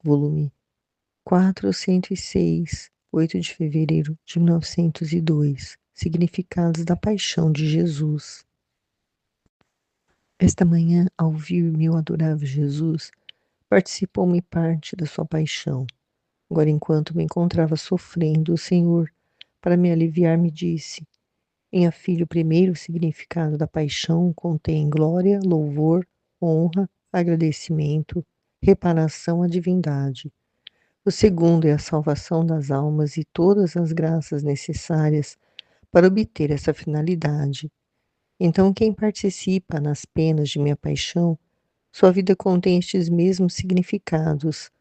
volume 406, 8 de fevereiro de 1902, Significados da Paixão de Jesus. Esta manhã, ao ouvir meu adorável Jesus, participou-me parte da sua paixão. Agora, enquanto me encontrava sofrendo, o Senhor, para me aliviar, me disse: Minha filha, o primeiro significado da paixão contém glória, louvor, honra, agradecimento, reparação à divindade. O segundo é a salvação das almas e todas as graças necessárias para obter essa finalidade. Então, quem participa nas penas de minha paixão, sua vida contém estes mesmos significados,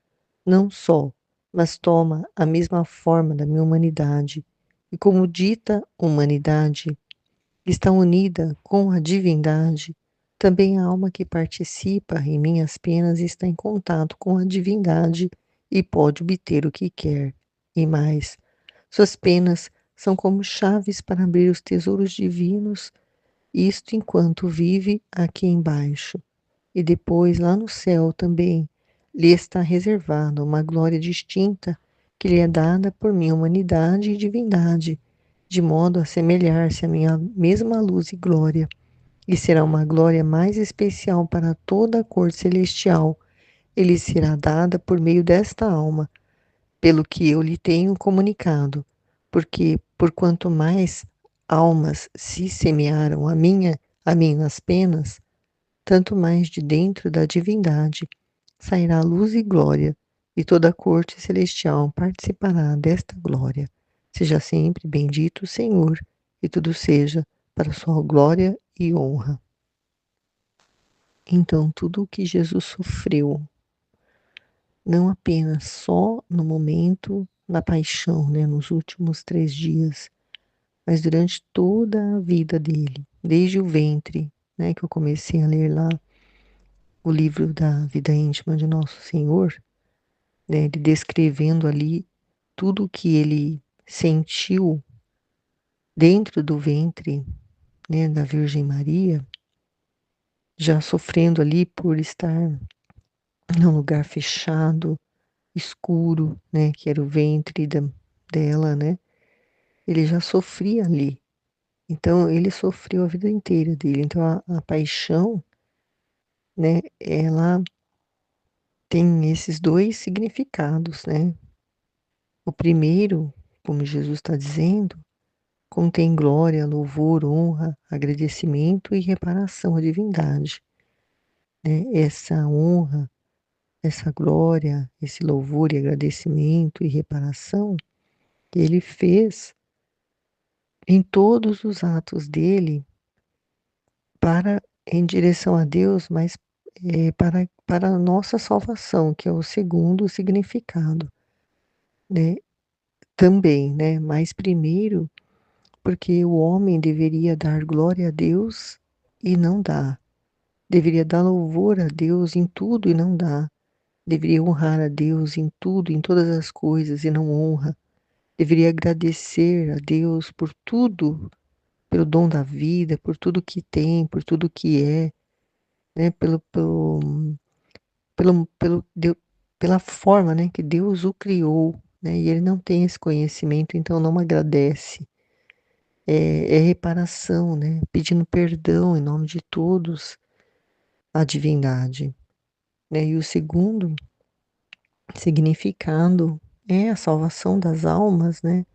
não só, mas toma a mesma forma da minha humanidade. E como dita humanidade está unida com a divindade, também a alma que participa em minhas penas está em contato com a divindade e pode obter o que quer. E mais, suas penas são como chaves para abrir os tesouros divinos, isto enquanto vive aqui embaixo. E depois, lá no céu também, lhe está reservada uma glória distinta que lhe é dada por minha humanidade e divindade, de modo a semelhar-se à minha mesma luz e glória, e será uma glória mais especial para toda a cor celestial. Ele será dada por meio desta alma, pelo que eu lhe tenho comunicado, porque por quanto mais almas se semearam a mim nas penas, tanto mais de dentro da divindade sairá luz e glória, e toda a corte celestial participará desta glória. Seja sempre bendito o Senhor, e tudo seja para sua glória e honra. Então, tudo o que Jesus sofreu, não apenas só no momento da paixão, né, nos últimos 3 dias, mas durante toda a vida dele, desde o ventre, né, que eu comecei a ler lá o livro da vida íntima de Nosso Senhor, né, ele descrevendo ali tudo o que ele sentiu dentro do ventre, né, da Virgem Maria, já sofrendo ali por estar num lugar fechado, escuro, né, que era o ventre dela, né? Ele já sofria ali. Então ele sofreu a vida inteira dele. Então a paixão, né, ela tem esses dois significados, né? O primeiro, como Jesus está dizendo, contém glória, louvor, honra, agradecimento e reparação à divindade, né? Essa honra, essa glória, esse louvor e agradecimento e reparação que ele fez em todos os atos dele para em direção a Deus, mas para a nossa salvação, que é o segundo significado, né? Também, né? Mas primeiro, porque o homem deveria dar glória a Deus e não dá. Deveria dar louvor a Deus em tudo e não dá. Deveria honrar a Deus em tudo, em todas as coisas e não honra. Deveria agradecer a Deus por tudo, pelo dom da vida, por tudo que tem, por tudo que é, né? Pela forma, né, que Deus o criou, né? E ele não tem esse conhecimento, então não agradece. É reparação, né? Pedindo perdão em nome de todos à divindade, né? E o segundo significado é a salvação das almas, né?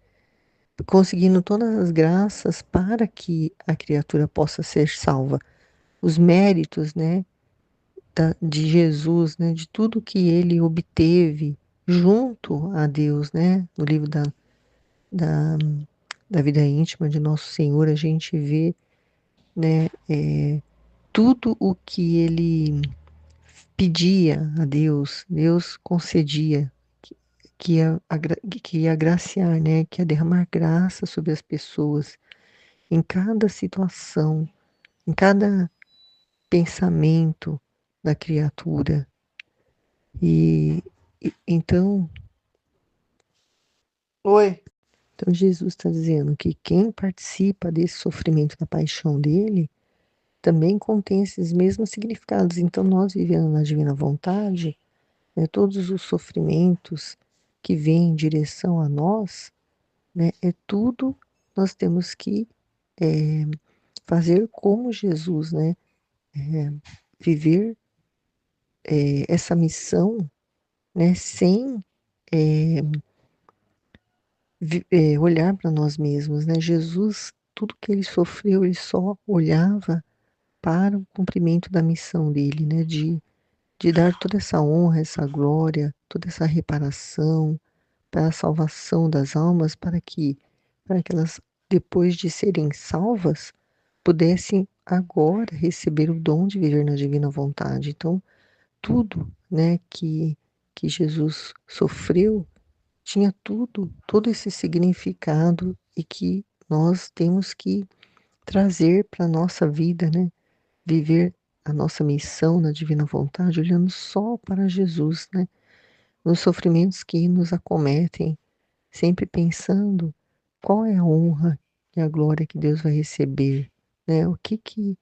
Conseguindo todas as graças para que a criatura possa ser salva. Os méritos, né, de Jesus, né, de tudo que ele obteve junto a Deus, né? No livro da, da vida íntima de Nosso Senhor, a gente vê, né, tudo o que ele pedia a Deus, Deus concedia, que ia agraciar, né, que ia derramar graça sobre as pessoas, em cada situação, em cada pensamento da criatura. Então, oi. Então Jesus está dizendo que quem participa desse sofrimento da paixão dele também contém esses mesmos significados. Então nós vivendo na divina vontade, né? Todos os sofrimentos que vêm em direção a nós, né? É tudo nós temos que fazer como Jesus, né? Viver essa missão, né? Sem olhar para nós mesmos, né? Jesus, tudo que ele sofreu, ele só olhava para o cumprimento da missão dele, né? De dar toda essa honra, essa glória, toda essa reparação para a salvação das almas, para que elas, depois de serem salvas, pudessem agora receber o dom de viver na divina vontade. Então, tudo, né, que Jesus sofreu tinha tudo, todo esse significado e que nós temos que trazer para a nossa vida, né? Viver a nossa missão na divina vontade, olhando só para Jesus, né? Nos sofrimentos que nos acometem, sempre pensando qual é a honra e a glória que Deus vai receber, né? O que que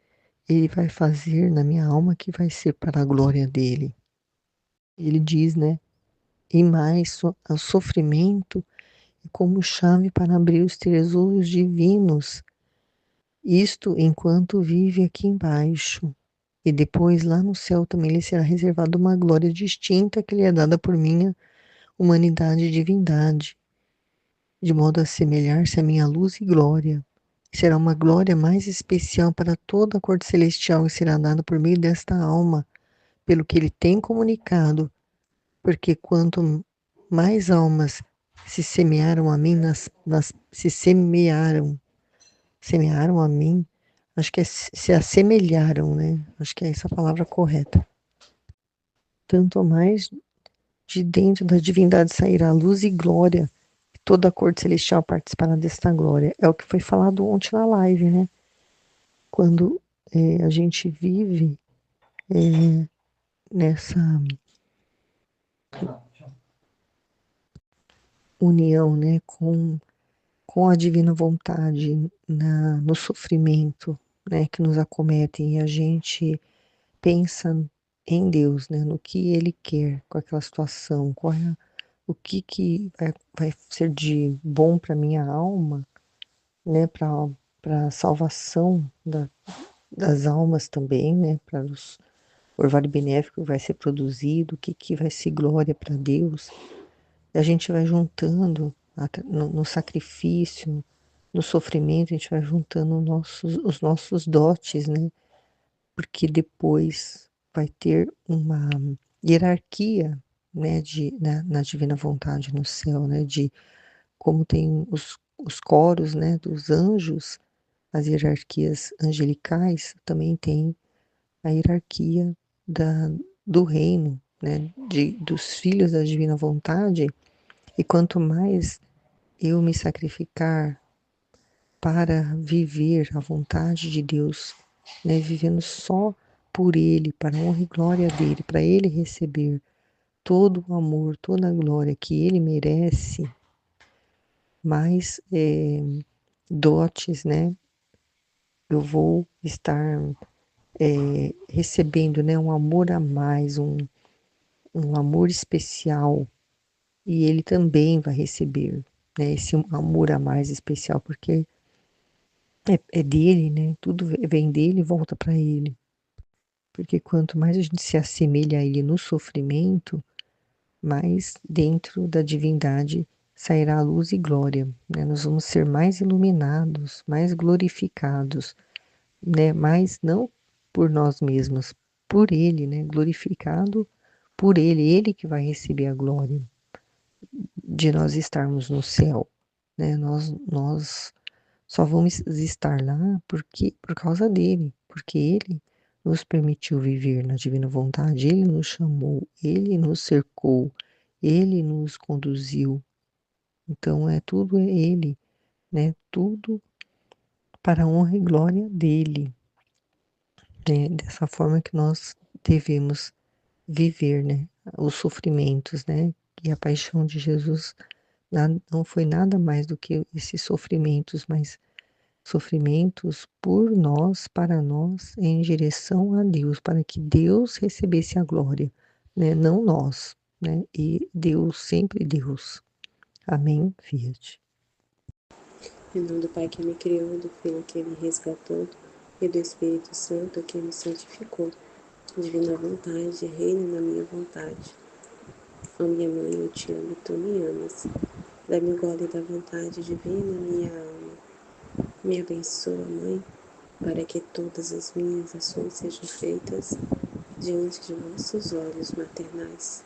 Ele vai fazer na minha alma que vai ser para a glória dele. Ele diz, né? E mais, o sofrimento é como chave para abrir os tesouros divinos, isto enquanto vive aqui embaixo. E depois, lá no céu, também lhe será reservada uma glória distinta que lhe é dada por minha humanidade e divindade, de modo a assemelhar-se à minha luz e glória. Será uma glória mais especial para toda a corte celestial e será dada por meio desta alma, pelo que ele tem comunicado, porque quanto mais almas se semearam a mim, se semearam a mim, acho que é se assemelharam, né? Acho que é essa a palavra correta. Tanto mais de dentro da divindade sairá luz e glória, e toda a corte celestial participará desta glória. É o que foi falado ontem na live, né? Quando a gente vive nessa união, né, com a divina vontade no sofrimento, né, que nos acometem e a gente pensa em Deus, né, no que Ele quer com aquela situação, o que vai ser de bom para minha alma, né, para a salvação das almas também, né, para o orvalho benéfico que vai ser produzido, o que vai ser glória para Deus. E a gente vai juntando no sacrifício, no sofrimento, a gente vai juntando os nossos dotes, né? Porque depois vai ter uma hierarquia, né, na divina vontade no céu, né, de como tem os coros, né, dos anjos, as hierarquias angelicais, também tem a hierarquia da, do reino, né, dos filhos da divina vontade, e quanto mais eu me sacrificar para viver a vontade de Deus, né, vivendo só por Ele, para a honra e glória dele, para Ele receber todo o amor, toda a glória que Ele merece, mais dotes, né, eu vou estar recebendo, né, um amor a mais, um amor especial, e Ele também vai receber, né, esse amor a mais especial, porque é dele, né? Tudo vem dele e volta para ele. Porque quanto mais a gente se assemelha a ele no sofrimento, mais dentro da divindade sairá a luz e glória, né? Nós vamos ser mais iluminados, mais glorificados, né? Mas não por nós mesmos, por ele, né? Glorificado por ele, ele que vai receber a glória de nós estarmos no céu, né? Nós só vamos estar lá por causa dele, porque ele nos permitiu viver na divina vontade, ele nos chamou, ele nos cercou, ele nos conduziu. Então é tudo ele, né? Tudo para a honra e glória dele, né? Dessa forma que nós devemos viver, né? Os sofrimentos, né? E a paixão de Jesus não foi nada mais do que esses sofrimentos, mas sofrimentos por nós, para nós, em direção a Deus, para que Deus recebesse a glória, né? Não nós. né? E Deus, sempre Deus. Amém, Fiat. Em nome do Pai que me criou, do Filho que me resgatou e do Espírito Santo que me santificou. Divina vontade, reina na minha vontade. Ó minha mãe, eu te amo e tu me amas. Dá-me o gole da vontade divina, minha alma. Me abençoa, Mãe, para que todas as minhas ações sejam feitas diante de vossos olhos maternais.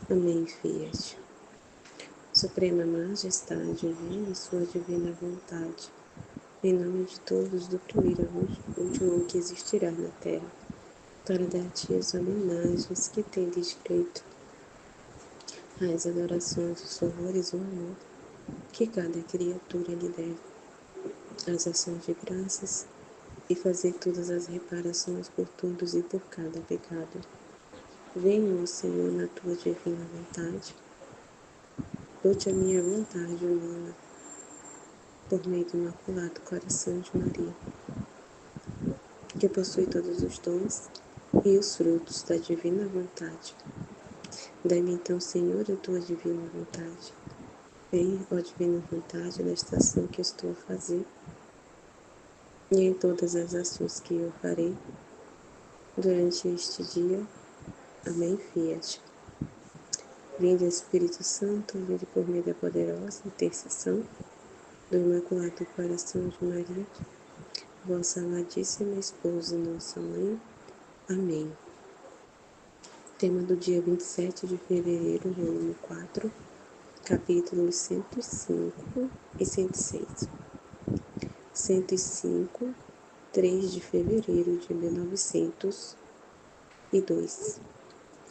Amém, Fiat. Suprema Majestade, venha sua divina vontade, em nome de todos, do primeiro ao último que existirá na terra, para dar-te as homenagens que tendes direito, as adorações, os favores, o amor que cada criatura lhe deve, as ações de graças e fazer todas as reparações por todos e por cada pecado. Venha, ó Senhor, na tua divina vontade, dou-te a minha vontade humana, por meio do Imaculado Coração de Maria, que possui todos os dons e os frutos da divina vontade. Dai-me então, Senhor, a tua divina vontade. Venha, ó divina vontade, nesta ação que estou a fazer e em todas as ações que eu farei durante este dia. Amém, Fiat. Vinde, Espírito Santo, vinde por meio da poderosa intercessão do Imaculado Coração de Maria, vossa amadíssima esposa, nossa mãe. Amém. Tema do dia 27 de fevereiro, volume 4, capítulos 105 e 106. 105, 3 de fevereiro de 1902.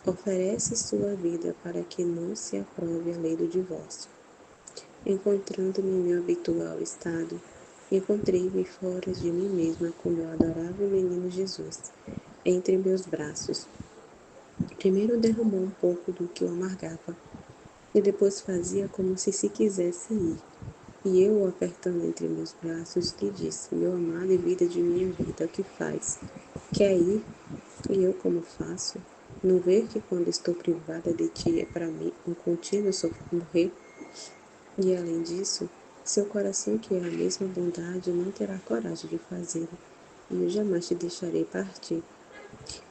Oferece sua vida para que não se aprove a lei do divórcio. Encontrando-me em meu habitual estado, encontrei-me fora de mim mesma com meu adorável menino Jesus, entre meus braços. Primeiro derramou um pouco do que o amargava, e depois fazia como se quisesse ir. E eu, o apertando entre meus braços, lhe disse: meu amado e vida de minha vida, o que faz? Quer ir? E eu, como faço? Não ver que quando estou privada de ti é para mim um contínuo morrer? E além disso, seu coração, que é a mesma bondade, não terá coragem de fazê-lo, e eu jamais te deixarei partir.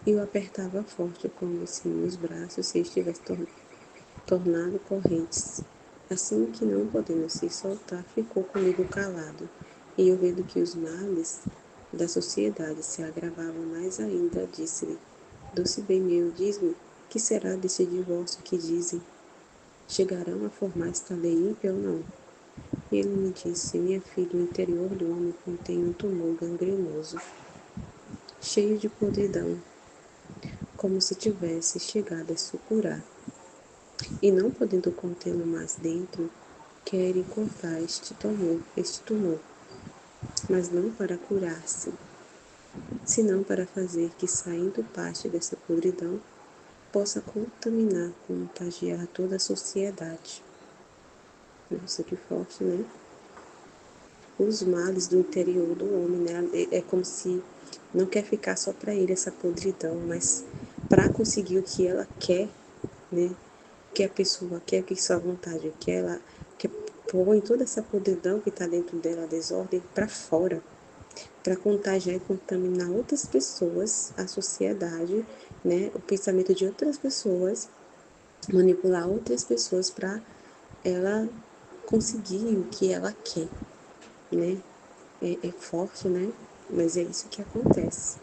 E eu apertava forte, como se meus braços se estivessem tornado correntes. Assim que, não podendo se soltar, ficou comigo calado. E eu, vendo que os males da sociedade se agravavam mais ainda, disse-lhe: doce bem meu, diz-me, que será desse divórcio que dizem? Chegarão a formar esta lei ímpia ou não? E ele me disse: minha filha, o interior do homem contém um tumor gangrenoso, cheio de podridão, como se tivesse chegado a supurar. E não podendo contê-lo mais dentro, querem cortar este tumor, mas não para curar-se, senão para fazer que, saindo parte dessa podridão, possa contagiar toda a sociedade. Nossa, que forte, né? Os males do interior do homem, né? É como se não quer ficar só para ele essa podridão, mas para conseguir o que ela quer, né? Que a pessoa quer, que sua vontade quer, ela quer põe toda essa podridão que está dentro dela, a desordem, para fora, para contagiar e contaminar outras pessoas, a sociedade, né? O pensamento de outras pessoas, manipular outras pessoas para ela conseguir o que ela quer, né? É forte, né? Mas é isso que acontece.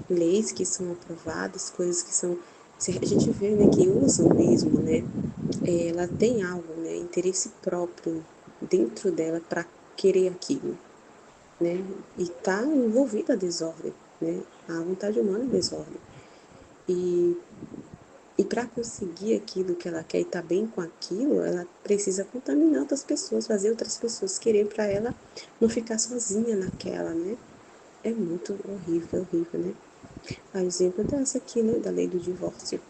Leis que são aprovadas, coisas que são... A gente vê, né, que usam mesmo, né? Ela tem algo, né? Interesse próprio dentro dela para querer aquilo, né? E tá envolvida a desordem, né? A vontade humana é desordem. E para conseguir aquilo que ela quer e estar bem com aquilo, ela precisa contaminar outras pessoas, fazer outras pessoas querer, para ela não ficar sozinha naquela, né? É muito horrível, horrível, né? A exemplo dessa aqui, né? Da lei do divórcio.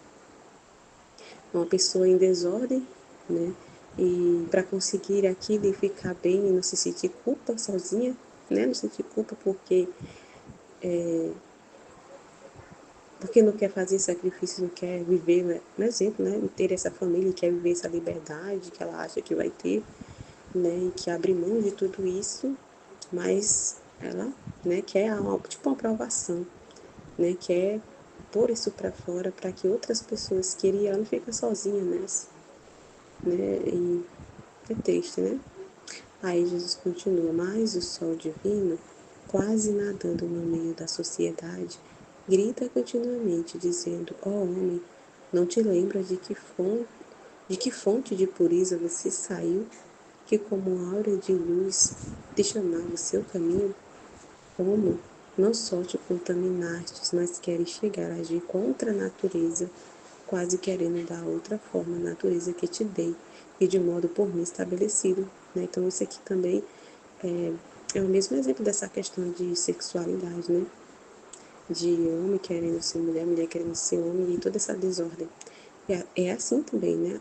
Uma pessoa em desordem, né? E para conseguir aquilo e ficar bem e não se sentir culpa sozinha, né? Não sentir culpa porque porque não quer fazer sacrifício, não quer viver, né? Um exemplo, né? Ter essa família, quer viver essa liberdade que ela acha que vai ter, né? E que abre mão de tudo isso, mas ela, né, quer tipo uma aprovação, né? Quer pôr isso para fora para que outras pessoas queriam, ela não fica sozinha nessa, né? E é triste, né? Aí Jesus continua, mas o sol divino, quase nadando no meio da sociedade, grita continuamente, dizendo, ó homem, não te lembra de que fonte de pureza você saiu, que como aura de luz te chamava o seu caminho? Como não só te contaminastes, mas queres chegar a agir contra a natureza, quase querendo dar outra forma à natureza que te dei, e de modo por mim estabelecido. Né? Então, isso aqui também é o mesmo exemplo dessa questão de sexualidade, né? De homem querendo ser mulher, mulher querendo ser homem, e toda essa desordem. É assim também, né?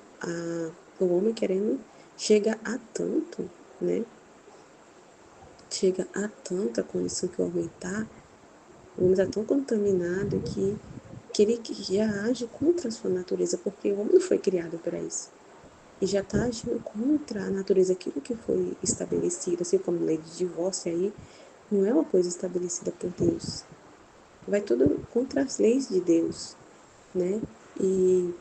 O homem querendo, chega a tanto, né? Chega a tanta condição que o homem está, o homem está tão contaminado que ele já age contra a sua natureza, porque o homem não foi criado para isso. E já está agindo contra a natureza, aquilo que foi estabelecido, assim como lei de divórcio aí, não é uma coisa estabelecida por Deus. Vai tudo contra as leis de Deus, né? E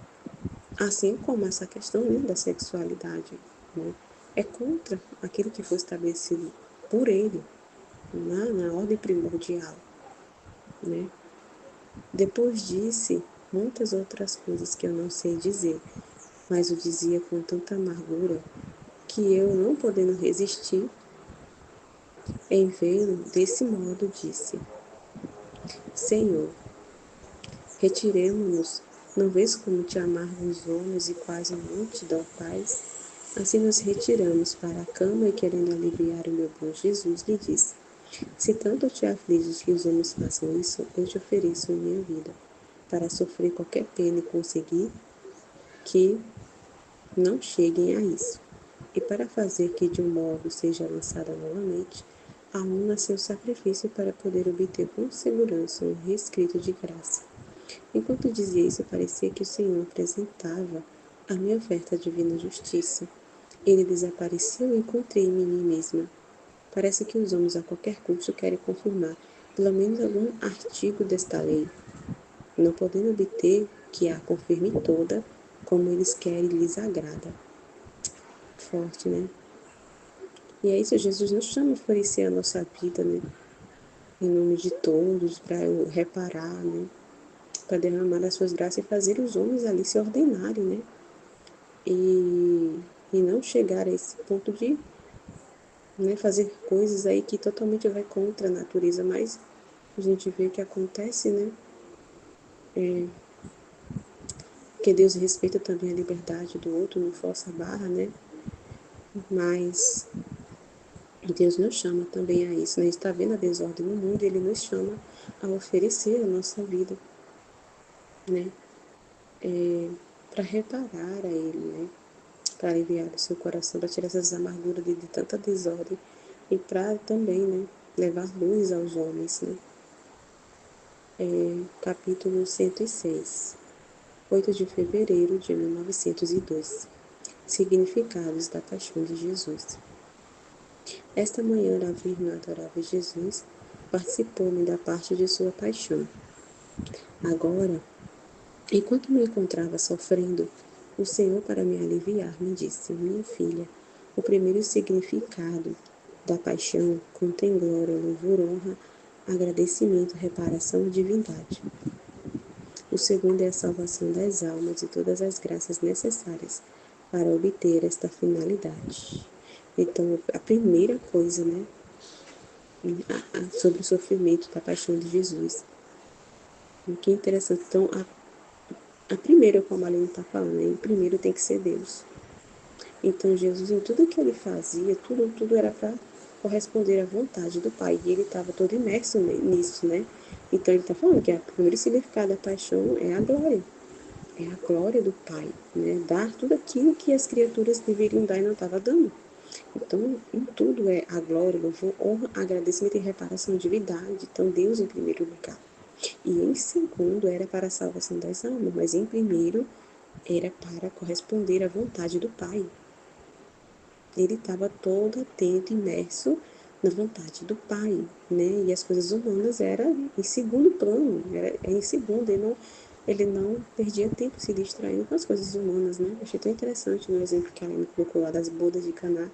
assim como essa questão, né, da sexualidade, né, é contra aquilo que foi estabelecido por ele, na ordem primordial, né? Depois disse muitas outras coisas que eu não sei dizer, mas o dizia com tanta amargura que eu, não podendo resistir em vê-lo desse modo, disse: Senhor, retiremo-nos, não vês como te amargam os homens e quase não te dão paz? Assim nos retiramos para a cama e, querendo aliviar o meu bom Jesus, lhe disse: Se tanto te afliges que os homens façam isso, eu te ofereço minha vida, para sofrer qualquer pena e conseguir que não cheguem a isso. E para fazer que de um modo seja lançada novamente, a um nasceu sacrifício para poder obter com segurança um rescrito de graça. Enquanto dizia isso, parecia que o Senhor apresentava a minha oferta à divina justiça. Ele desapareceu e encontrei-me em mim mesma. Parece que os homens a qualquer custo querem confirmar pelo menos algum artigo desta lei, não podendo obter que a confirme toda, como eles querem e lhes agrada. Forte, né? E é isso, Jesus nos chama a oferecer a nossa vida, né? Em nome de todos, para reparar, né? Para derramar as suas graças e fazer os homens ali se ordenarem, né? E não chegar a esse ponto de, né, fazer coisas aí que totalmente vai contra a natureza, mas a gente vê que acontece, né? Que Deus respeita também a liberdade do outro, não força a barra, né? Mas Deus nos chama também a isso, né? Está vendo a desordem no mundo, Ele nos chama a oferecer a nossa vida, né? Para reparar a Ele, né? Para aliviar o seu coração, para tirar essas amarguras de tanta desordem e para também, né? Levar luz aos homens, né? Capítulo 106, 8 de fevereiro de 1902. Significados da Paixão de Jesus. Esta manhã a Virgem adorável Jesus participou-me da parte de sua paixão. Agora, enquanto me encontrava sofrendo, o Senhor, para me aliviar, me disse: Minha filha, o primeiro significado da paixão contém glória, louvor, honra, agradecimento, reparação e divindade. O segundo é a salvação das almas e todas as graças necessárias para obter esta finalidade. Então, a primeira coisa, né, sobre o sofrimento da paixão de Jesus. E que interessante. Então, a primeira, como a Aline está falando, né, primeiro tem que ser Deus. Então, Jesus, em tudo que ele fazia, tudo era para corresponder à vontade do Pai. E ele estava todo imerso nisso, né? Então, ele está falando que o primeiro significado da paixão é a glória. É a glória do Pai, né? Dar tudo aquilo que as criaturas deveriam dar e não estava dando. Então, em tudo é a glória, louvor, honra, agradecimento e reparação de divindade. Então, Deus em primeiro lugar. E em segundo era para a salvação das almas, mas em primeiro era para corresponder à vontade do Pai. Ele estava todo atento, imerso na vontade do Pai, né? E as coisas humanas eram em segundo plano, era em segundo, ele não perdia tempo se distraindo com as coisas humanas, né? Achei tão interessante no exemplo que a Aline colocou lá das bodas de Caná,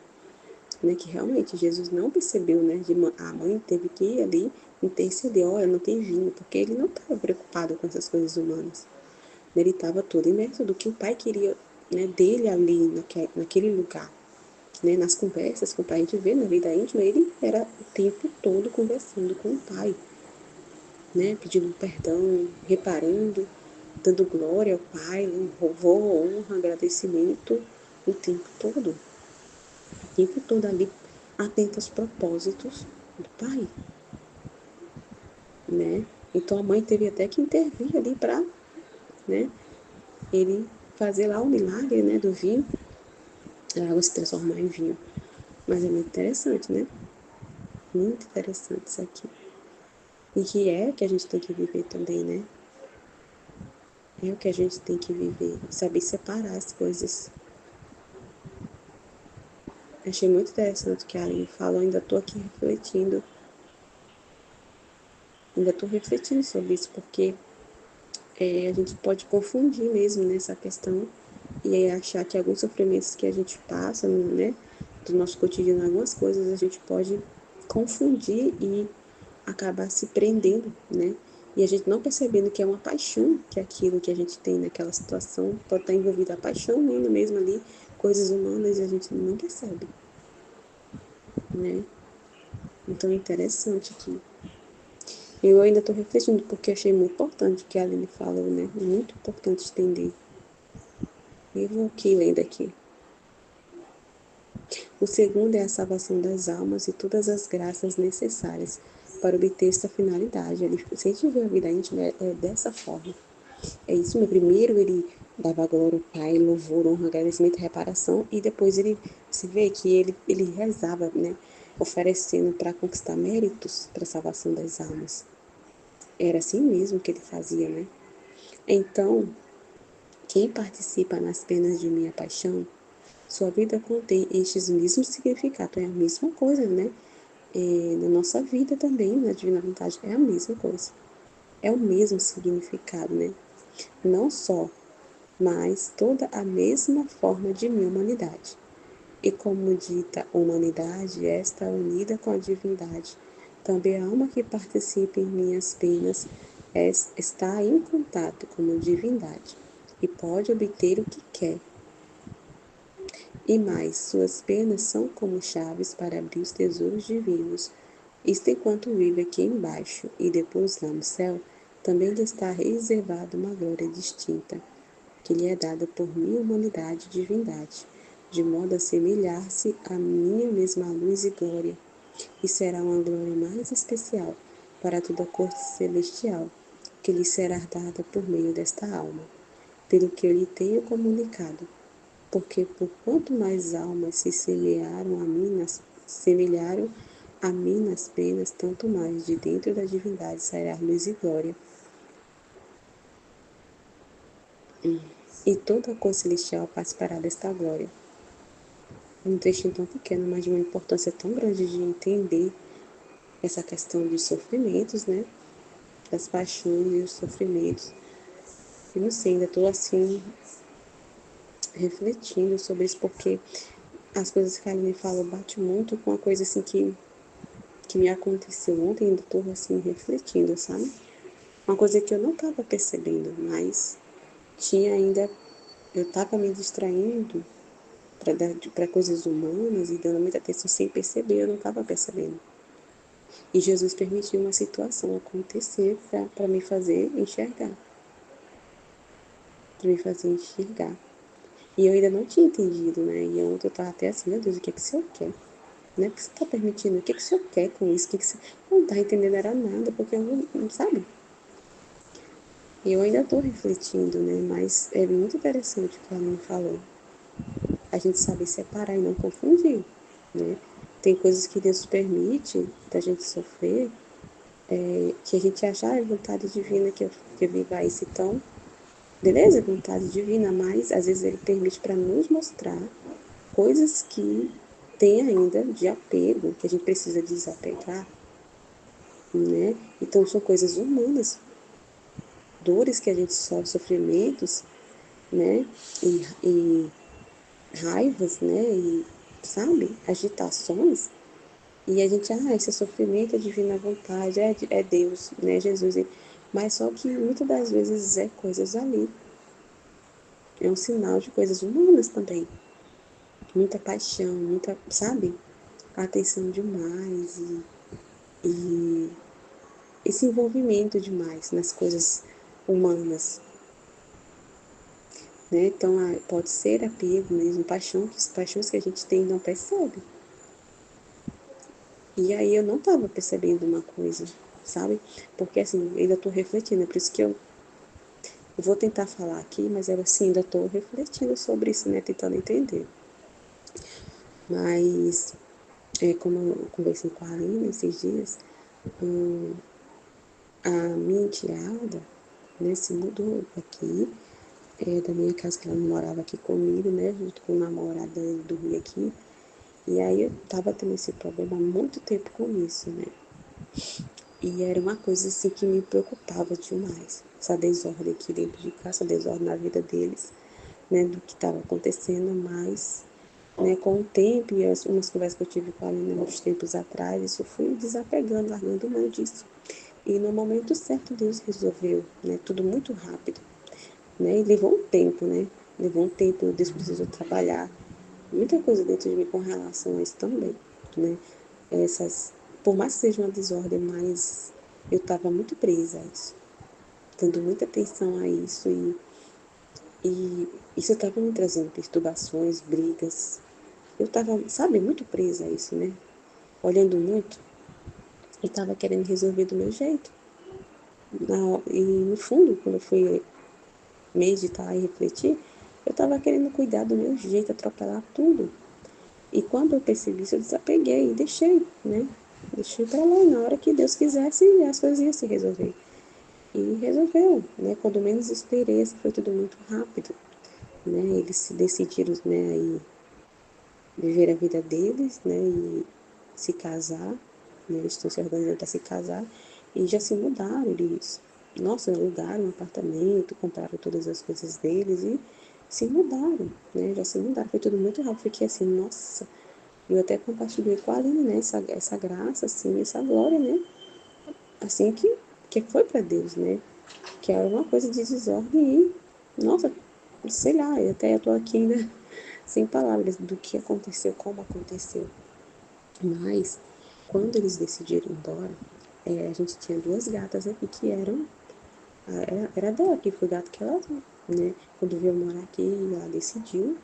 né? Que realmente Jesus não percebeu, né? A mãe teve que ir ali interceder, olha, não tem vinho, porque ele não estava preocupado com essas coisas humanas. Ele estava todo imerso do que o pai queria, né, dele ali naquele lugar. Né, nas conversas com o pai, a gente vê na vida íntima, ele era o tempo todo conversando com o pai, né, pedindo perdão, reparando, dando glória ao pai, louvor, honra, agradecimento, o tempo todo ali, atento aos propósitos do pai, né? Então a mãe teve até que intervir ali para, né, ele fazer lá o milagre, né, do vinho, a água se transformar em vinho. Mas é muito interessante, né? Muito interessante isso aqui. E que é o que a gente tem que viver também, né? É o que a gente tem que viver, saber separar as coisas. Achei muito interessante o que a Aline falou, ainda estou aqui refletindo, ainda estou refletindo sobre isso, porque a gente pode confundir mesmo nessa questão e aí achar que alguns sofrimentos que a gente passa, né, do nosso cotidiano, algumas coisas a gente pode confundir e acabar se prendendo, né? E a gente não percebendo que é uma paixão, que aquilo que a gente tem naquela situação pode estar envolvida a paixão humana mesmo ali, coisas humanas e a gente não percebe, né? Então é interessante que eu ainda estou refletindo porque achei muito importante o que a Aline falou, né? Muito importante entender. E vou aqui lendo aqui. O segundo é a salvação das almas e todas as graças necessárias para obter esta finalidade. Se a gente vê a vida íntima, é dessa forma. É isso, meu primeiro ele dava glória ao Pai, louvor, honra, agradecimento e reparação, e depois ele se vê que ele rezava, né, oferecendo para conquistar méritos para a salvação das almas. Era assim mesmo que ele fazia, né? Então, quem participa nas penas de minha paixão, sua vida contém estes mesmos significados, é a mesma coisa, né? Na nossa vida também, na divina vontade, é a mesma coisa. É o mesmo significado, né? Não só, mas toda a mesma forma de minha humanidade. E como dita humanidade, esta unida com a divindade, também a alma que participa em minhas penas está em contato com a divindade e pode obter o que quer. E mais, suas penas são como chaves para abrir os tesouros divinos. Isto enquanto vive aqui embaixo, e depois lá no céu, também lhe está reservada uma glória distinta, que lhe é dada por minha humanidade e divindade, de modo a semelhar-se à minha mesma luz e glória, e será uma glória mais especial para toda a corte celestial, que lhe será dada por meio desta alma, pelo que eu lhe tenho comunicado, porque por quanto mais almas se semelharam a mim nas penas, tanto mais de dentro da divindade sairá luz e glória. E toda a cor celestial participará desta glória. Um trechinho tão pequeno, mas de uma importância tão grande de entender essa questão dos sofrimentos, né? Das paixões e os sofrimentos. Eu não sei, ainda estou assim, refletindo sobre isso, porque as coisas que a Aline falou bate muito com a coisa assim que me aconteceu ontem, ainda estou assim, refletindo, sabe? Uma coisa que eu não estava percebendo, mas tinha ainda, eu estava me distraindo para coisas humanas e dando muita atenção sem perceber, eu não estava percebendo. E Jesus permitiu uma situação acontecer para me fazer enxergar. Para me fazer enxergar. E eu ainda não tinha entendido, né? E ontem eu estava até assim, meu Deus, o que é que o Senhor quer? Né? O que você está permitindo? O que é que o Senhor quer com isso? O que é que você... Eu não estava entendendo era nada, porque eu não sabe. E eu ainda estou refletindo, né? Mas é muito interessante o que a Aline falou. A gente saber separar e não confundir, né? Tem coisas que Deus permite da gente sofrer que a gente acha, é vontade divina que eu viva isso, então, beleza, vontade divina, mas às vezes ele permite para nos mostrar coisas que tem ainda de apego, que a gente precisa desapegar, né? Então são coisas humanas, dores que a gente sofre, sofrimentos, né? E raivas, né? E, sabe, agitações. E a gente, esse sofrimento é divina vontade, é Deus, né? Jesus. Mas só que muitas das vezes é coisas ali. É um sinal de coisas humanas também. Muita paixão, muita, sabe? Atenção demais e esse envolvimento demais nas coisas humanas, né? Então, pode ser apego mesmo, paixões que a gente tem e não percebe. E aí eu não estava percebendo uma coisa, sabe? Porque assim, ainda estou refletindo, é por isso que eu vou tentar falar aqui, mas eu assim, ainda estou refletindo sobre isso, né? Tentando entender. Mas, como eu conversei com a Aline esses dias, a minha enteada, né, se mudou aqui, da minha casa, que ela não morava aqui comigo, né, junto com o namorado dele do Rio aqui. E aí eu tava tendo esse problema há muito tempo com isso, né? E era uma coisa assim que me preocupava demais. Essa desordem aqui dentro de casa, essa desordem na vida deles, né, do que estava acontecendo, mas, né, com o tempo e umas conversas que eu tive com a Aline uns tempos atrás, isso eu fui desapegando, largando mão disso. E no momento certo Deus resolveu, né, tudo muito rápido, né, e levou um tempo, né, levou um tempo, Deus precisou trabalhar muita coisa dentro de mim com relação a isso também, né, essas, por mais que seja uma desordem, mas eu estava muito presa a isso, dando muita atenção a isso e isso estava me trazendo perturbações, brigas. Eu estava, sabe, muito presa a isso, né? Olhando muito e estava querendo resolver do meu jeito. E no fundo, quando eu fui meditar e refletir, eu estava querendo cuidar do meu jeito, atropelar tudo. E quando eu percebi isso, eu desapeguei e deixei, né? Deixei para lá. E na hora que Deus quisesse, as coisas iam se resolver. E resolveu, né? Quando menos esperei, foi tudo muito rápido, né? Eles se decidiram, né, aí viver a vida deles, né, e se casar, né, eles estão se organizando para se casar, e já se mudaram, eles, nossa, alugaram um apartamento, compraram todas as coisas deles e se mudaram, né, já se mudaram, foi tudo muito rápido, fiquei assim, nossa, eu até compartilhei com a Aline, né, essa graça, assim, essa glória, né, assim que foi para Deus, né, que era uma coisa de desordem e, nossa, sei lá, eu até estou aqui ainda sem palavras do que aconteceu, como aconteceu. Mas, quando eles decidiram ir embora, a gente tinha duas gatas aqui que eram. Era dela, que foi o gato que ela, né? Quando veio morar aqui, ela decidiu,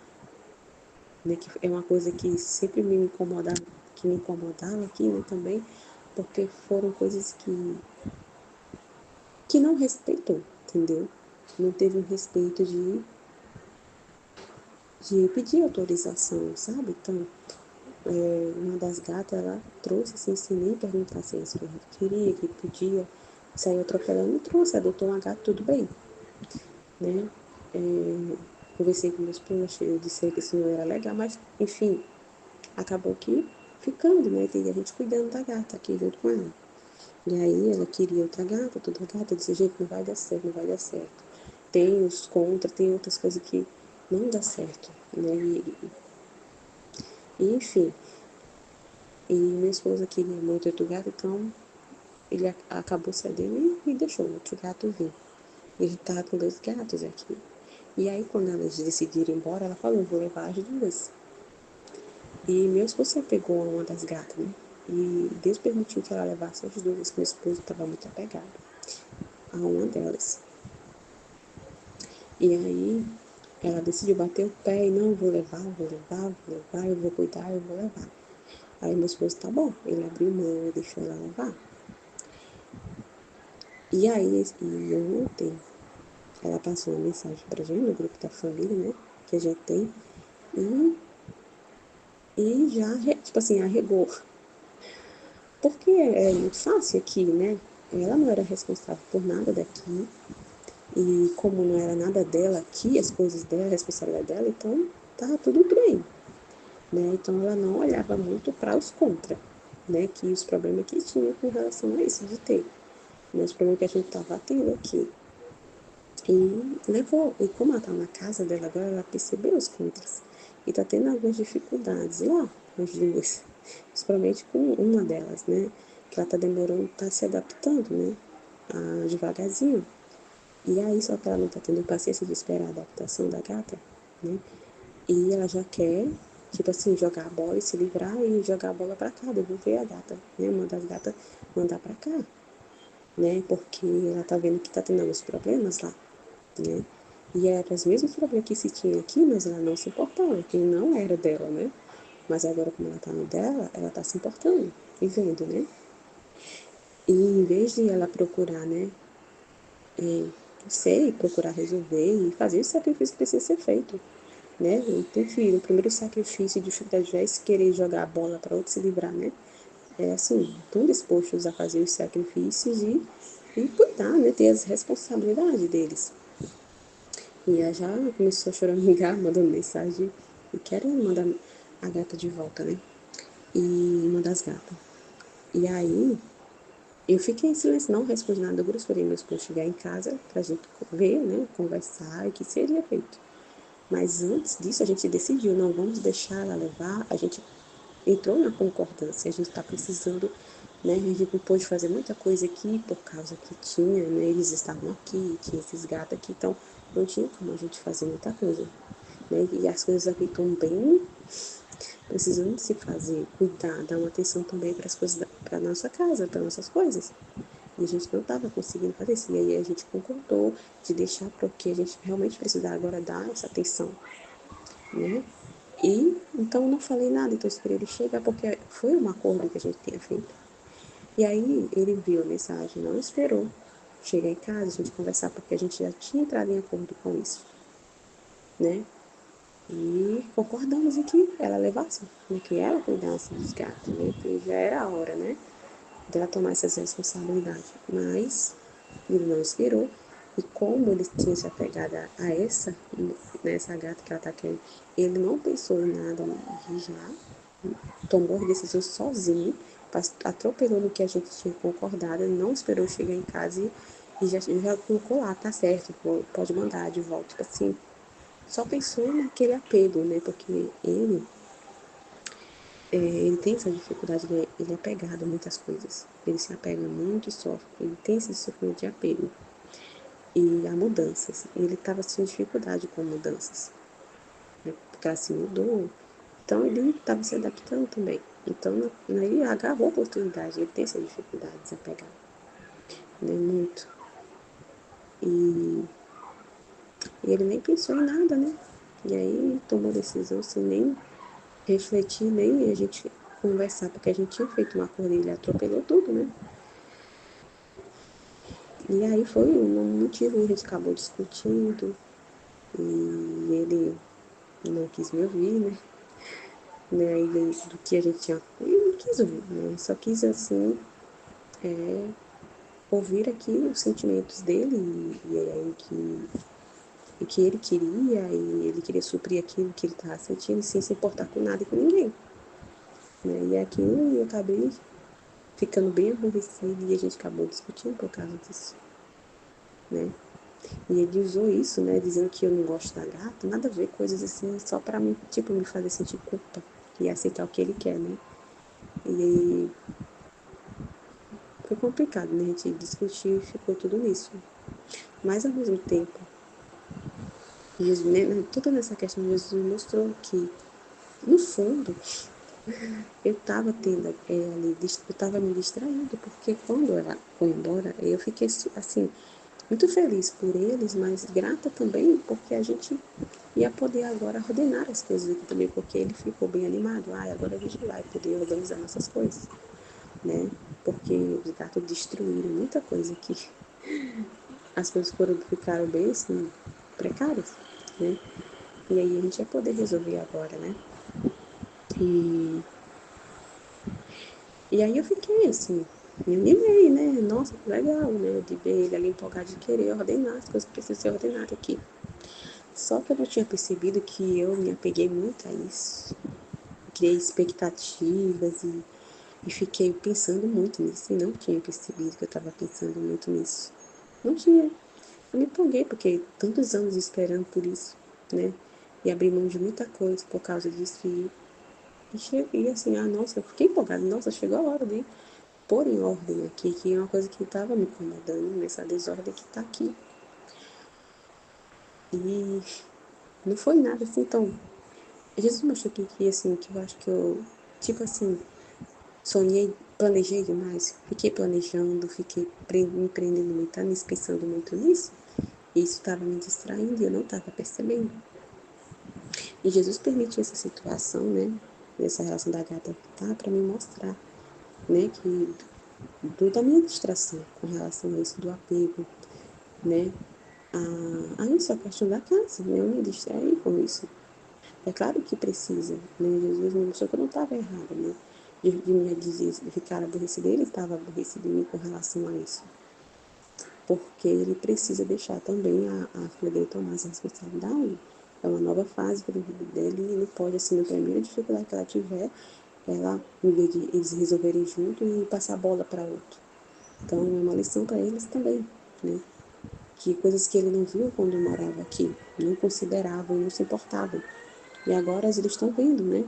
né? Que é uma coisa que sempre me incomodava aqui, né? Também, porque foram coisas que não respeitou, entendeu? Não teve um respeito de pedir autorização, sabe? Então, uma das gatas, ela trouxe assim, sem nem perguntar se isso que ela queria, que podia, saiu atropelando e trouxe, adotou uma gata, tudo bem, né? Conversei com meu esposo, eu disse que isso não era legal, mas, enfim, acabou que ficando, né? E a gente cuidando da gata aqui junto com ela. E aí ela queria outra gata, toda gata, desse jeito não vai dar certo, não vai dar certo. Tem os contra, tem outras coisas que não dá certo, né? Enfim, e minha esposa queria muito outro gato, então ele acabou cedendo e deixou o outro gato vir. Ele tá com dois gatos aqui. E aí, quando elas decidiram ir embora, ela falou: vou levar as duas. E meu esposo se apegou a uma das gatas, né? E Deus permitiu que ela levasse as duas, que meu esposo estava muito apegado a uma delas. E aí, ela decidiu bater o pé e não, vou levar, vou levar, vou levar, eu vou cuidar, eu vou levar. Aí meu esposo, tá bom, ele abriu mão e deixou ela levar. E aí, ontem, ela passou uma mensagem pra gente no grupo da família, né? Que a gente tem. E, já, tipo assim, arregou. Porque é muito fácil aqui, né? ela não era responsável por nada daqui, e como não era nada dela aqui, as coisas dela, a responsabilidade dela, então estava tudo bem, né? Então ela não olhava muito para os contra, né? Que os problemas que tinha com relação a isso, de ter, né? Os problemas que a gente estava tendo aqui. E levou, e como ela está na casa dela agora, ela percebeu os contras. E está tendo algumas dificuldades lá, as duas. Principalmente com uma delas, né? Que ela está demorando, está se adaptando, né? Devagarzinho. E aí, só que ela não está tendo paciência de esperar a adaptação da gata, né? E ela já quer, tipo assim, jogar a bola e se livrar e jogar a bola para cá, devolver a gata, né? Mandar as gatas mandar para cá, né? Porque ela tá vendo que tá tendo alguns problemas lá, né? E eram os mesmos problemas que se tinha aqui, mas ela não se importava, que não era dela, né? Mas agora, como ela tá no dela, ela tá se importando e vendo, né? E em vez de ela procurar, né? Sei, procurar resolver e fazer o sacrifício que precisa ser feito, né? E tem filho, o primeiro sacrifício de dificuldade já é querer jogar a bola para outro se livrar, né? É assim, estão dispostos a fazer os sacrifícios e cuidar, né? Ter as responsabilidades deles. E ela já começou a choramingar, mandando mensagem e querendo mandar a gata de volta, né? E uma das gatas. E aí, eu fiquei em silêncio, não respondi nada, eu esperei meu esposo chegar em casa pra gente ver, né? Conversar e o que seria feito. Mas antes disso, a gente decidiu, não vamos deixar ela levar, a gente entrou na concordância, a gente está precisando, né? A gente não pôde fazer muita coisa aqui por causa que tinha, né? Eles estavam aqui, tinha esses gatos aqui, então não tinha como a gente fazer muita coisa, né? E as coisas aqui estão bem precisando se fazer, cuidar, dar uma atenção também para as coisas, para nossa casa, para nossas coisas. E a gente não estava conseguindo fazer isso. E aí a gente concordou de deixar para o que a gente realmente precisar agora dar essa atenção, né? E então eu não falei nada, então eu esperei ele chegar, porque foi um acordo que a gente tinha feito. E aí ele viu a mensagem, não esperou chegar em casa, a gente conversar, porque a gente já tinha entrado em acordo com isso, né? E concordamos em que ela levasse, em que ela cuidasse dos gatos, né? Que já era a hora, né? Dela tomar essas responsabilidades. Mas ele não esperou. E como ele tinha se apegado a essa, nessa gata que ela tá querendo, ele não pensou em nada e já tomou as decisões sozinho, atropelou no que a gente tinha concordado, não esperou chegar em casa e já colocou lá, tá certo, pode mandar de volta. Tipo assim, só pensou naquele apego, né? Porque ele tem essa dificuldade, ele é apegado a muitas coisas. Ele se apega muito e sofre. Ele tem esse sofrimento de apego e a mudanças. Ele estava sem dificuldade com mudanças, né? Porque ela se mudou. Então ele estava se adaptando também. Então ele agarrou a oportunidade. Ele tem essa dificuldade de se apegar, né? Muito. E, e ele nem pensou em nada, né? E aí tomou decisão sem nem refletir, nem a gente conversar, porque a gente tinha feito uma acordo e ele atropelou tudo, né? E aí foi um motivo, a gente acabou discutindo e ele não quis me ouvir, né? Ele, do que a gente tinha. Ele não quis ouvir, né? Só quis assim ouvir aqui os sentimentos dele e aí que ele queria e ele queria suprir aquilo que ele estava sentindo sem se importar com nada e com ninguém. Né? E aquilo eu acabei ficando bem aborrecida e a gente acabou discutindo por causa disso. Né? E ele usou isso, né, dizendo que eu não gosto da gata, nada a ver, coisas assim, só pra mim, tipo, me fazer sentir culpa e aceitar o que ele quer, né? E foi complicado, né? A gente discutiu e ficou tudo nisso. Mas ao mesmo tempo, Jesus, né, toda nessa questão, Jesus mostrou que, no fundo, eu estava tendo ali, eu estava me distraindo, porque quando ela foi embora, eu fiquei assim, muito feliz por eles, mas grata também, porque a gente ia poder agora ordenar as coisas aqui também, porque ele ficou bem animado. Ah, agora a gente vai poder organizar nossas coisas, né? Porque os gatos destruíram muita coisa aqui. As coisas ficaram bem assim, precárias, né? E aí a gente ia poder resolver agora, né? E, e aí eu fiquei assim. me animei, né? Nossa, que legal, né? De ver ele ali empolgado de querer ordenar as coisas que precisam ser ordenadas aqui. Só que eu não tinha percebido que eu me apeguei muito a isso. Criei expectativas e fiquei pensando muito nisso. E não tinha percebido que eu estava pensando muito nisso. Não tinha. Eu me empolguei, porque tantos anos esperando por isso, né? E abri mão de muita coisa por causa disso. E assim, nossa, eu fiquei empolgada. Nossa, chegou a hora de pôr em ordem aqui, que é uma coisa que estava me incomodando, nessa desordem que está aqui. E não foi nada assim tão. Jesus mostrou que assim, que eu acho que eu, tipo assim, sonhei, planejei demais. Fiquei planejando, fiquei me prendendo muito nisso, pensando muito nisso. E isso estava me distraindo e eu não estava percebendo. E Jesus permitiu essa situação, né? Dessa relação da gata voltar para me mostrar, né? Que da minha distração com relação a isso, do apego, né? A isso, a questão da casa, né? Eu me distraí com isso. É claro que precisa, né? Jesus me mostrou que eu não estava errada, né? De me dizer, de ficar aborrecida, ele estava aborrecido em mim com relação a isso. Porque ele precisa deixar também a filha dele tomar essa responsabilidade. É uma nova fase para a vida dele e não pode, assim, na primeira dificuldade que ela tiver, ela, em vez de eles resolverem junto e passar a bola para outro. Então, é uma lição para eles também, né? Que coisas que ele não viu quando morava aqui, não considerava e não se importava. E agora eles estão vendo, né?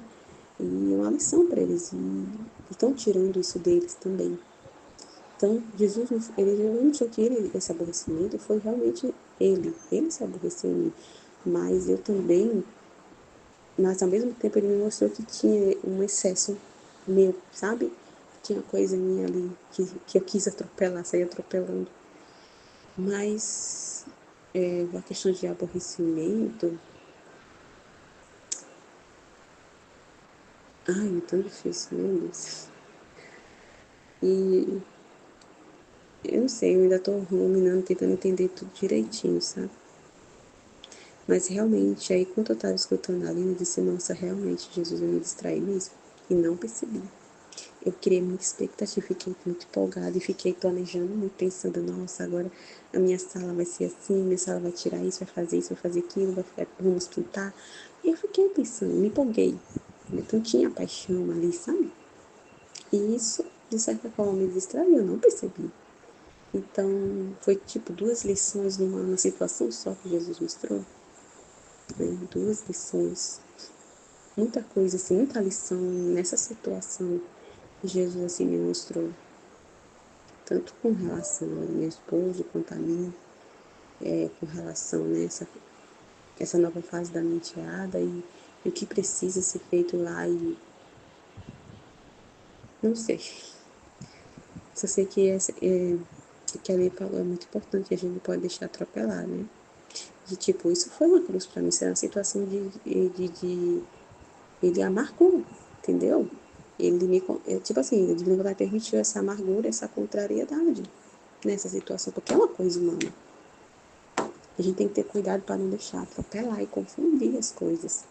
E é uma lição para eles. E estão tirando isso deles também. Então, Jesus, ele não mostrou que esse aborrecimento foi realmente ele se aborreceu em mim. Mas eu também, mas ao mesmo tempo ele me mostrou que tinha um excesso meu, sabe? Tinha coisa minha ali que eu quis atropelar, sair atropelando. Mas a questão de aborrecimento, ai, é tão difícil, meu Deus. E eu não sei, eu ainda tô ruminando, tentando entender tudo direitinho, sabe? Mas realmente, aí quando eu tava escutando a Aline, eu disse, nossa, realmente, Jesus, eu me distraí mesmo. E não percebi. Eu criei muita expectativa, fiquei muito empolgada e fiquei planejando muito, pensando, nossa, agora a minha sala vai ser assim, minha sala vai tirar isso, vai fazer isso, vai fazer aquilo, vamos pintar. E eu fiquei pensando, me empolguei. Então tinha paixão ali, sabe? E isso, de certa forma, me distraiu, eu não percebi. Então, foi tipo duas lições numa situação só que Jesus mostrou, né? Duas lições. Muita coisa, assim, muita lição nessa situação que Jesus, assim, me mostrou. Tanto com relação ao meu esposo quanto a mim, com relação nessa essa nova fase da menteada e o que precisa ser feito lá e não sei. Só sei que que a lei falou é muito importante, a gente não pode deixar atropelar, né? De tipo, isso foi uma cruz pra mim, isso era uma situação de ele amargou, entendeu? Ele me, tipo assim, a Divina Vontade permitiu essa amargura, essa contrariedade nessa situação, porque é uma coisa humana. A gente tem que ter cuidado para não deixar atropelar e confundir as coisas.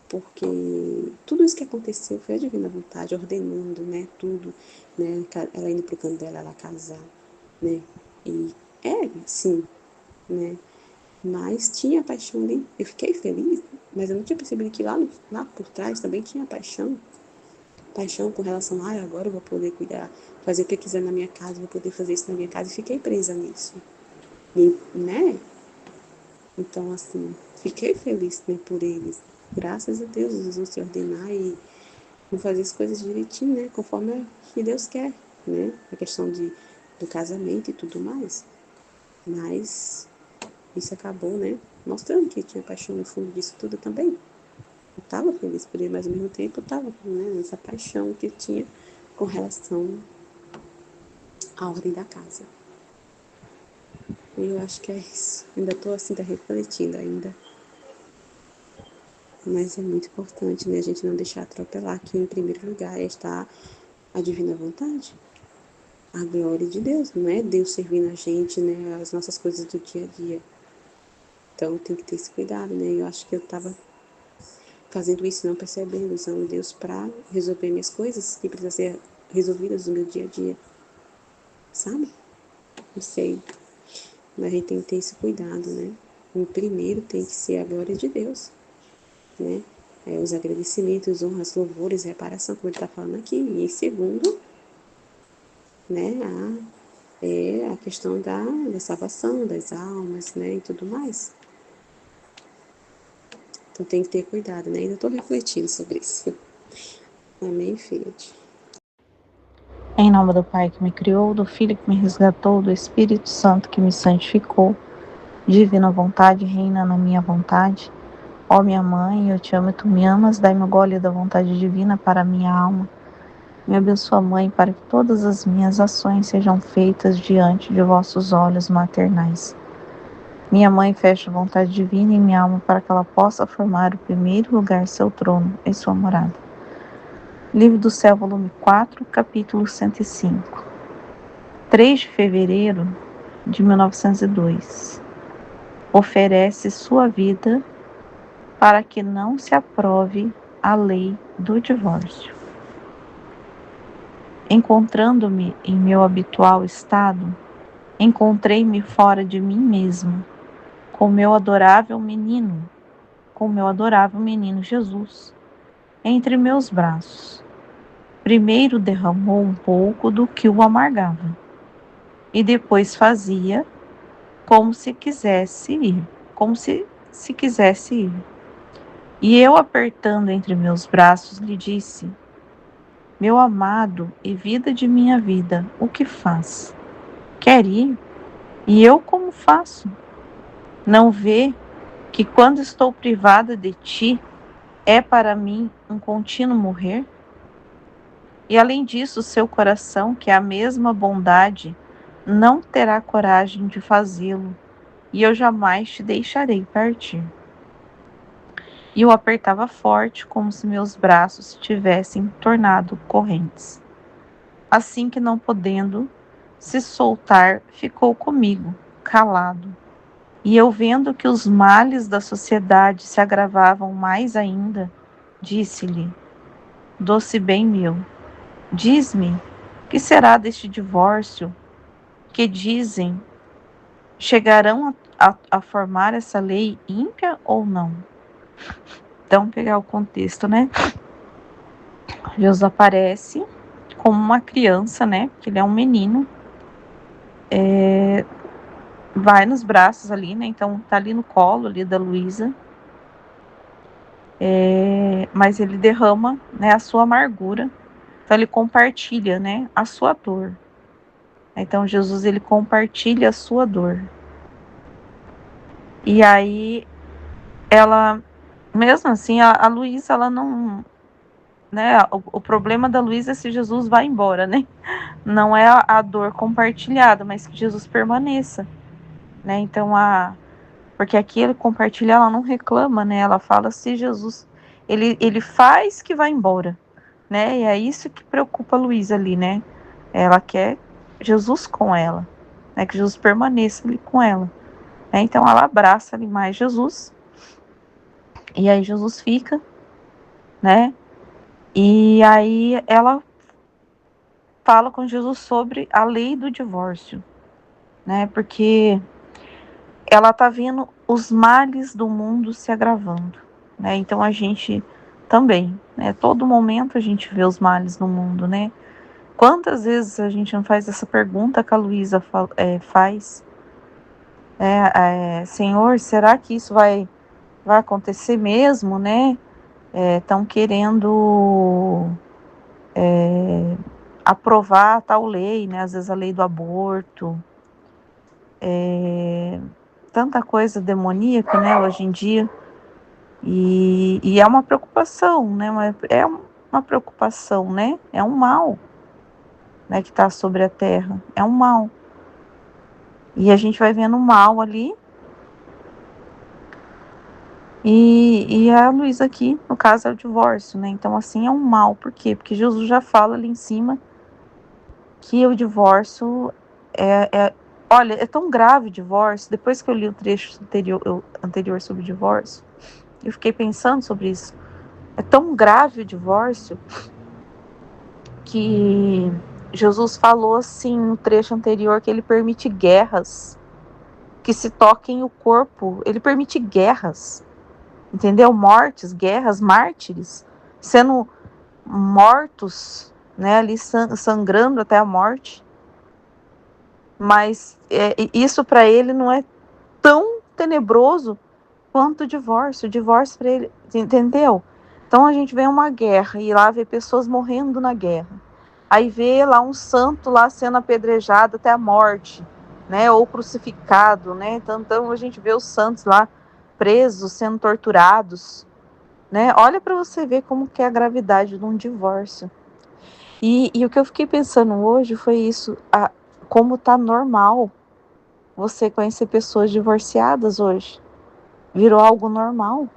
Porque tudo isso que aconteceu foi a Divina Vontade ordenando, né, tudo, né, ela indo pro canto dela, ela casar, né, e sim, né, mas tinha paixão ali, eu fiquei feliz, mas eu não tinha percebido que lá por trás também tinha paixão com relação a, agora eu vou poder cuidar, fazer o que eu quiser na minha casa, vou poder fazer isso na minha casa, e fiquei presa nisso, e, né, então assim, fiquei feliz, né, por eles, graças a Deus, eles vão se ordenar e vão fazer as coisas direitinho, né, conforme que Deus quer, né, a questão do casamento e tudo mais, mas isso acabou, né, mostrando que tinha paixão no fundo disso tudo também. Eu estava feliz por ele, mas ao mesmo tempo eu estava, né, nessa paixão que tinha com relação à ordem da casa. E eu acho que é isso. Ainda estou assim, tá refletindo ainda. Mas é muito importante, né, a gente não deixar atropelar que em primeiro lugar está a divina vontade. A glória de Deus, não é Deus servindo a gente, né, as nossas coisas do dia a dia. Então tem que ter esse cuidado, né? Eu acho que eu estava fazendo isso não percebendo, usando Deus para resolver minhas coisas que precisam ser resolvidas no meu dia a dia. sabe? Não sei, mas a gente tem que ter esse cuidado, né? O primeiro tem que ser a glória de Deus, né? Os agradecimentos, honras, louvores, reparação, como ele está falando aqui. E em segundo, né, a questão da salvação das almas, né, e tudo mais. Então tem que ter cuidado, né? Ainda estou refletindo sobre isso. Amém, Fiat. Em nome do Pai que me criou, do Filho que me resgatou, do Espírito Santo que me santificou, divina vontade reina na minha vontade. Ó minha mãe, eu te amo e tu me amas, dai-me o gole da vontade divina para a minha alma. Me abençoa, Mãe, para que todas as minhas ações sejam feitas diante de vossos olhos maternais. Minha mãe, fecha a vontade divina em minha alma para que ela possa formar o primeiro lugar, seu trono e sua morada. Livro do Céu, volume 4, capítulo 105. 3 de fevereiro de 1902. Oferece sua vida para que não se aprove a lei do divórcio. Encontrando-me em meu habitual estado, encontrei-me fora de mim mesmo, com meu adorável menino Jesus, entre meus braços. Primeiro derramou um pouco do que o amargava, e depois fazia como se quisesse ir. E eu, apertando entre meus braços, lhe disse: meu amado e vida de minha vida, o que faz? Quer ir? E eu como faço? Não vê que quando estou privada de ti, é para mim um contínuo morrer? E além disso, seu coração, que é a mesma bondade, não terá coragem de fazê-lo, e eu jamais te deixarei partir. E eu apertava forte, como se meus braços se tivessem tornado correntes. Assim que, não podendo se soltar, ficou comigo, calado. E eu, vendo que os males da sociedade se agravavam mais ainda, disse-lhe: doce bem meu, diz-me, que será deste divórcio que dizem chegarão a formar essa lei ímpia ou não? Então, pegar o contexto, né? Jesus aparece como uma criança, né? Porque ele é um menino. Vai nos braços ali, né? Então, tá ali no colo ali da Luísa. Mas ele derrama, né, a sua amargura. Então, ele compartilha, né, a sua dor. Então, Jesus, ele compartilha a sua dor. E aí, ela, mesmo assim, a Luísa, ela não, né, o problema da Luísa é se Jesus vai embora, né? Não é a dor compartilhada, mas que Jesus permaneça, né? Então, porque aqui ele compartilha, ela não reclama, né? Ela fala se Jesus, ele faz que vai embora, né? E é isso que preocupa a Luísa ali, né? Ela quer Jesus com ela, né? Que Jesus permaneça ali com ela. Né? Então ela abraça ali mais Jesus, e aí Jesus fica, né? E aí ela fala com Jesus sobre a lei do divórcio, né? Porque ela tá vendo os males do mundo se agravando, né? Então a gente também, né? Todo momento a gente vê os males no mundo, né? Quantas vezes a gente não faz essa pergunta que a Luísa faz? Senhor, será que isso vai acontecer mesmo, né? Estão querendo aprovar tal lei, né? Às vezes a lei do aborto, tanta coisa demoníaca, né? Hoje em dia. E é uma preocupação, né? É uma preocupação, né? É um mal, né, que está sobre a terra. É um mal. E a gente vai vendo o mal ali. E a Luísa aqui, no caso, é o divórcio, né? Então, assim, é um mal. Por quê? Porque Jesus já fala ali em cima que o divórcio olha, é tão grave o divórcio. Depois que eu li o trecho anterior sobre o divórcio, eu fiquei pensando sobre isso. É tão grave o divórcio que Jesus falou assim no trecho anterior que ele permite guerras, que se toquem o corpo, ele permite guerras, entendeu? Mortes, guerras, mártires, sendo mortos, né, ali sangrando até a morte. Mas isso para ele não é tão tenebroso quanto o divórcio. O divórcio para ele, entendeu? Então a gente vê uma guerra e lá vê pessoas morrendo na guerra. Aí vê lá um santo lá sendo apedrejado até a morte, né? Ou crucificado, né? Então a gente vê os santos lá presos, sendo torturados, né? Olha para você ver como que é a gravidade de um divórcio. E o que eu fiquei pensando hoje foi isso, como tá normal você conhecer pessoas divorciadas hoje. Virou algo normal,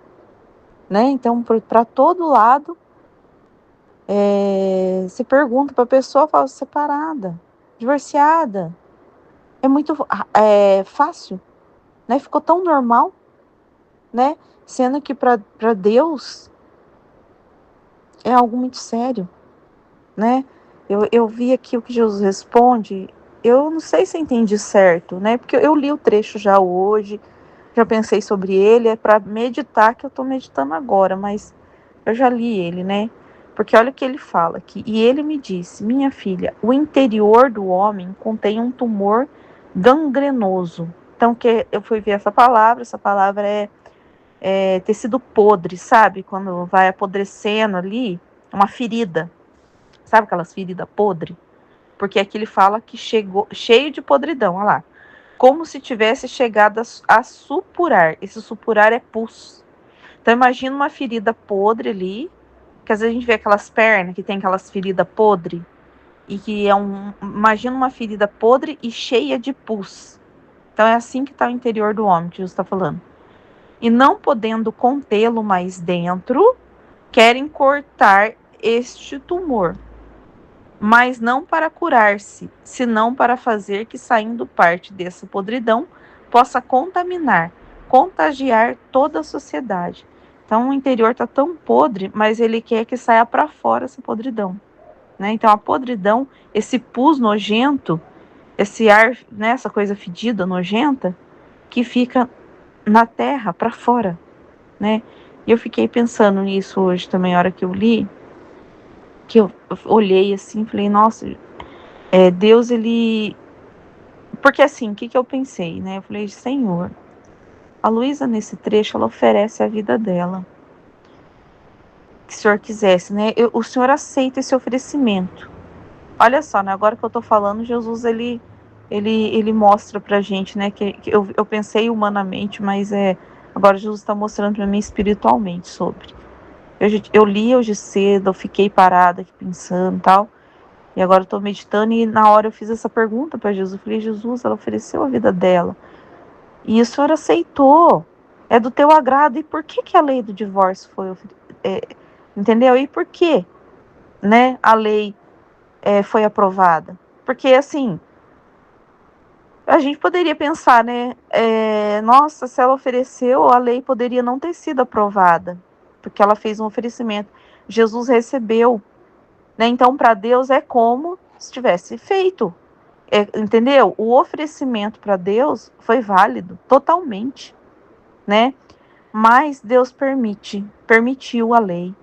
né? Então, para todo lado, se pergunta para a pessoa, fala separada, divorciada. É muito fácil, né? Ficou tão normal, né? Sendo que para Deus é algo muito sério, né? Eu vi aqui o que Jesus responde. Eu não sei se eu entendi certo, né? Porque eu li o trecho já hoje, já pensei sobre ele, é para meditar que eu estou meditando agora, mas eu já li ele, né? Porque olha o que ele fala aqui. E ele me disse: minha filha, o interior do homem contém um tumor gangrenoso. Então, que eu fui ver essa palavra é tecido podre, sabe? Quando vai apodrecendo ali, uma ferida. Sabe aquelas feridas podre? Porque aqui ele fala que chegou cheio de podridão, olha lá. Como se tivesse chegado a supurar. Esse supurar é pus. Então imagina uma ferida podre ali, que às vezes a gente vê aquelas pernas que tem aquelas feridas podre, e que imagina uma ferida podre e cheia de pus. Então é assim que está o interior do homem, que Jesus está falando. E não podendo contê-lo mais dentro, querem cortar este tumor, mas não para curar-se, senão para fazer que, saindo parte dessa podridão, possa contagiar toda a sociedade. Então o interior está tão podre, mas ele quer que saia para fora essa podridão, né? Então a podridão, esse pus nojento, esse ar, né, essa coisa fedida, nojenta, que fica na terra, para fora, né? E eu fiquei pensando nisso hoje também, a hora que eu li, que eu olhei assim, falei, nossa, Deus, ele... Porque assim, o que eu pensei, né? Eu falei, Senhor, a Luísa nesse trecho, ela oferece a vida dela. Que o Senhor quisesse, né? O Senhor aceita esse oferecimento. Olha só, né? Agora que eu tô falando, Jesus, ele mostra pra gente, né? Que eu pensei humanamente, mas agora Jesus está mostrando pra mim espiritualmente sobre. Eu li hoje cedo, eu fiquei parada aqui pensando e tal. E agora eu tô meditando e na hora eu fiz essa pergunta para Jesus. Eu falei, Jesus, ela ofereceu a vida dela. E o Senhor aceitou. É do teu agrado. E por que a lei do divórcio foi... entendeu? E por que, né, a lei foi aprovada? Porque, assim, a gente poderia pensar, né? Nossa, se ela ofereceu, a lei poderia não ter sido aprovada. Porque ela fez um oferecimento. Jesus recebeu. Né? Então, para Deus é como se tivesse feito. Entendeu? O oferecimento para Deus foi válido, totalmente, né? Mas Deus permitiu a lei.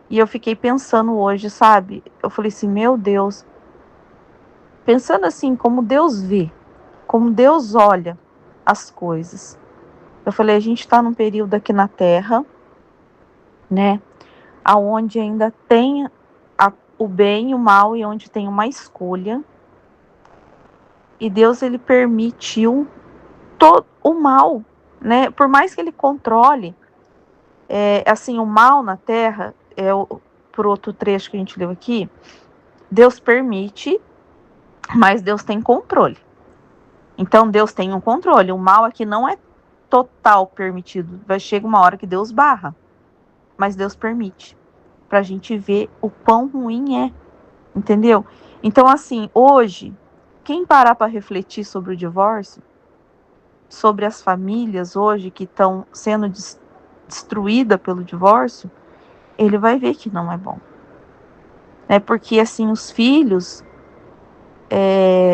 E eu fiquei pensando hoje, sabe? Eu falei assim, meu Deus, pensando assim, como Deus vê, como Deus olha as coisas. Eu falei, a gente está num período aqui na Terra, né? Aonde ainda tem o bem e o mal e onde tem uma escolha. E Deus, ele permitiu todo o mal, né? Por mais que ele controle, assim, o mal na terra, por outro trecho que a gente leu aqui, Deus permite, mas Deus tem controle. Então Deus tem um controle. O mal aqui não é total permitido. Vai chegar uma hora que Deus barra, mas Deus permite, pra gente ver o quão ruim é, entendeu? Então, assim, hoje, quem parar para refletir sobre o divórcio, sobre as famílias hoje que estão sendo destruídas pelo divórcio, ele vai ver que não é bom. Porque assim, os filhos,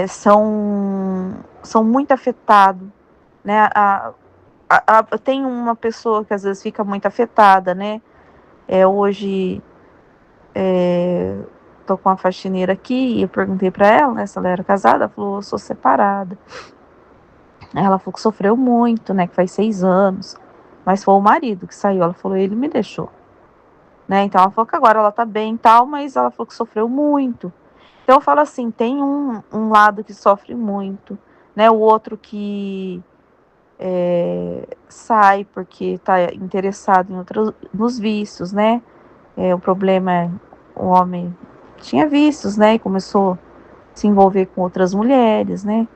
são muito afetados, né? Tem uma pessoa que às vezes fica muito afetada, né? Hoje tô com uma faxineira aqui e eu perguntei para ela, né, se ela era casada. Ela falou: eu sou separada. Ela falou que sofreu muito, né? Que faz 6 anos. Mas foi o marido que saiu. Ela falou: ele me deixou. Né? Então ela falou que agora ela tá bem e tal, mas ela falou que sofreu muito. Então eu falo assim, tem um lado que sofre muito, né? O outro que sai porque está interessado nos vícios, né? O problema é o homem tinha vícios, né? E começou a se envolver com outras mulheres, né?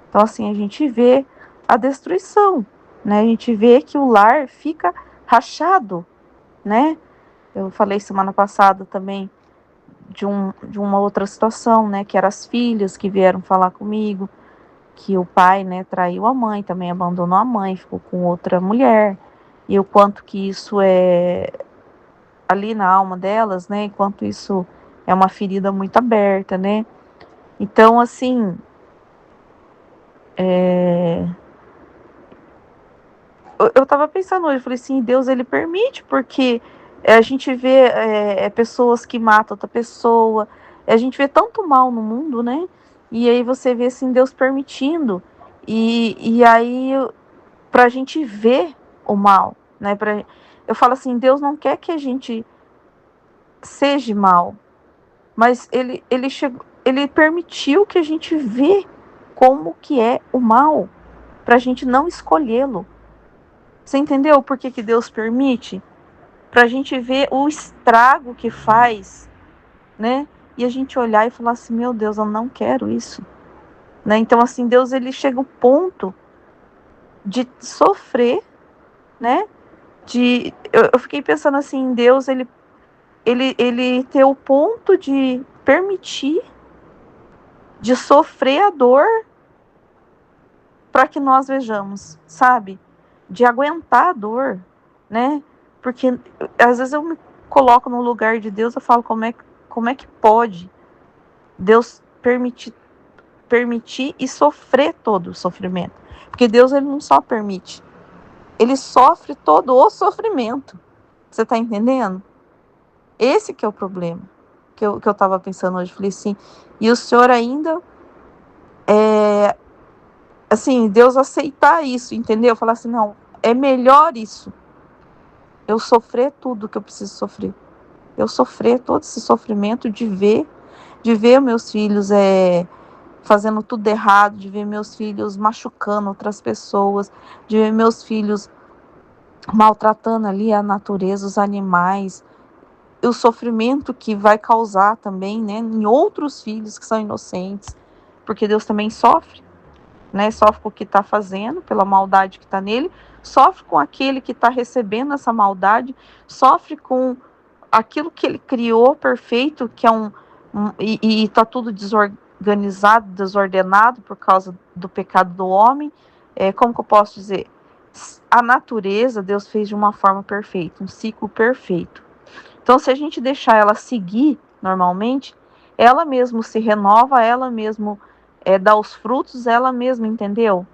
Então assim, a gente vê a destruição, né? A gente vê que o lar fica rachado, né? Eu falei semana passada também de uma outra situação, né? Que eram as filhas que vieram falar comigo, que o pai, né, traiu a mãe, também abandonou a mãe, ficou com outra mulher, e o quanto que isso é ali na alma delas, né? Enquanto isso é uma ferida muito aberta, né? Então, assim, eu tava pensando hoje, eu falei assim, Deus, ele permite, porque a gente vê pessoas que matam outra pessoa, a gente vê tanto mal no mundo, né? E aí você vê, assim, Deus permitindo, e aí pra gente ver o mal, né? Eu falo assim, Deus não quer que a gente seja mal, mas ele permitiu que a gente vê como que é o mal, pra gente não escolhê-lo. Você entendeu por que Deus permite? Pra gente ver o estrago que faz, né? E a gente olhar e falar assim, meu Deus, eu não quero isso. Né? Então, assim, Deus, ele chega ao ponto de sofrer, né? Eu fiquei pensando assim, Deus, ele ter o ponto de permitir, de sofrer a dor para que nós vejamos, sabe? De aguentar a dor, né? Porque às vezes eu me coloco no lugar de Deus, eu falo como é que pode Deus permitir e sofrer todo o sofrimento. Porque Deus, ele não só permite, ele sofre todo o sofrimento. Você tá entendendo? Esse que é o problema. Que eu tava pensando hoje. Falei assim, e o Senhor ainda assim, Deus aceitar isso, entendeu? Falar assim, não, é melhor isso. Eu sofrer tudo que eu preciso sofrer. Eu sofrer todo esse sofrimento de ver meus filhos fazendo tudo errado, de ver meus filhos machucando outras pessoas, de ver meus filhos maltratando ali a natureza, os animais, o sofrimento que vai causar também, né, em outros filhos que são inocentes, porque Deus também sofre, né, sofre com o que está fazendo, pela maldade que está nele, sofre com aquele que está recebendo essa maldade, sofre com aquilo que ele criou perfeito, que é e está tudo desorganizado, desordenado por causa do pecado do homem. Como que eu posso dizer? A natureza Deus fez de uma forma perfeita, um ciclo perfeito. Então, se a gente deixar ela seguir normalmente, ela mesmo se renova, ela mesmo dá os frutos, ela mesma, entendeu?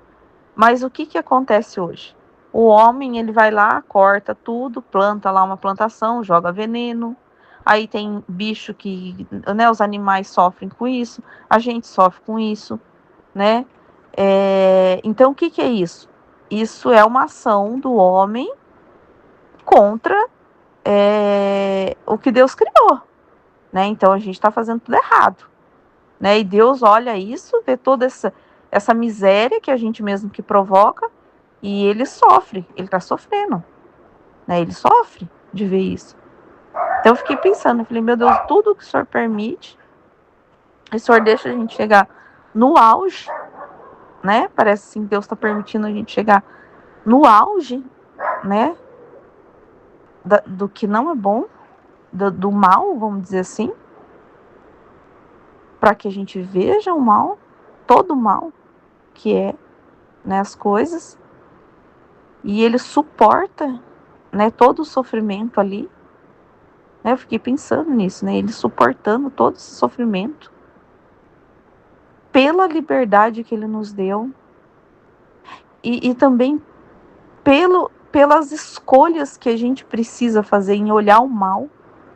Mas o que acontece hoje? O homem, ele vai lá, corta tudo, planta lá uma plantação, joga veneno. Aí tem bicho que, né, os animais sofrem com isso, a gente sofre com isso, né? Então, o que é isso? Isso é uma ação do homem contra o que Deus criou, né? Então, a gente está fazendo tudo errado, né? E Deus olha isso, vê toda essa miséria que a gente mesmo que provoca, e ele sofre, ele está sofrendo, né? Ele sofre de ver isso. Então eu fiquei pensando, eu falei, meu Deus, tudo que o Senhor permite, o Senhor deixa a gente chegar no auge, né? Parece assim que Deus está permitindo a gente chegar no auge, né? Do que não é bom, do mal, vamos dizer assim, para que a gente veja o mal, todo o mal que é, né, as coisas, e ele suporta, né, todo o sofrimento ali, né? Eu fiquei pensando nisso, né? Ele suportando todo esse sofrimento. pela liberdade que Ele nos deu e também pelas escolhas que a gente precisa fazer em olhar o mal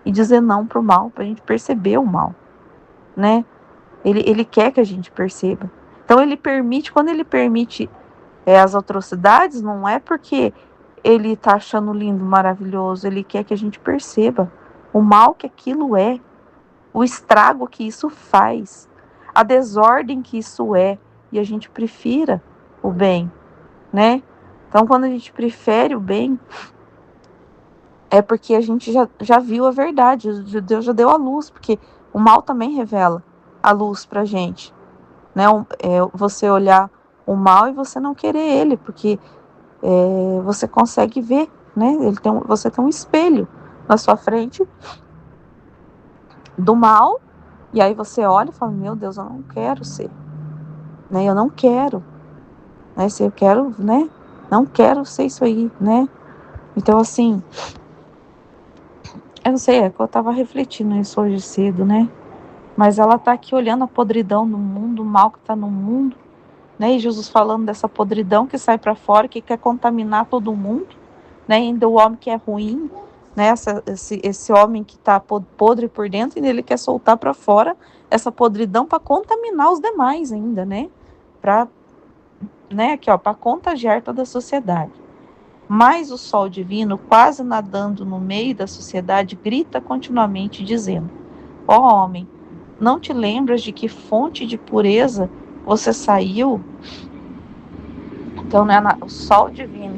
e dizer não para o mal, para a gente perceber o mal, né? Ele quer que a gente perceba. Então ele permite, quando ele permite as atrocidades, não é porque ele está achando lindo, maravilhoso, ele quer que a gente perceba o mal que aquilo é, o estrago que isso faz, a desordem que isso é, e a gente prefira o bem, né? Então, quando a gente prefere o bem, é porque a gente já viu a verdade, Deus já deu a luz, porque o mal também revela a luz pra gente, né? Você olhar o mal e você não querer ele, porque você consegue ver, né? Você tem um espelho na sua frente do mal, e aí você olha e fala, meu Deus, eu não quero ser, né? Eu não quero, né? Se eu quero, né? Não quero ser isso aí, né? Então, assim, eu não sei, é que eu tava refletindo isso hoje cedo, né? Mas ela tá aqui olhando a podridão do mundo, o mal que tá no mundo, né? E Jesus falando dessa podridão que sai para fora, que quer contaminar todo mundo, né? Ainda o homem que é ruim, né? Esse homem que tá podre por dentro, e ele quer soltar para fora essa podridão para contaminar os demais ainda, né? Para, né? Aqui, ó, para contagiar toda a sociedade. Mas o sol divino, quase nadando no meio da sociedade, grita continuamente dizendo: ó homem, não te lembras de que fonte de pureza você saiu? Então, né, o sol divino.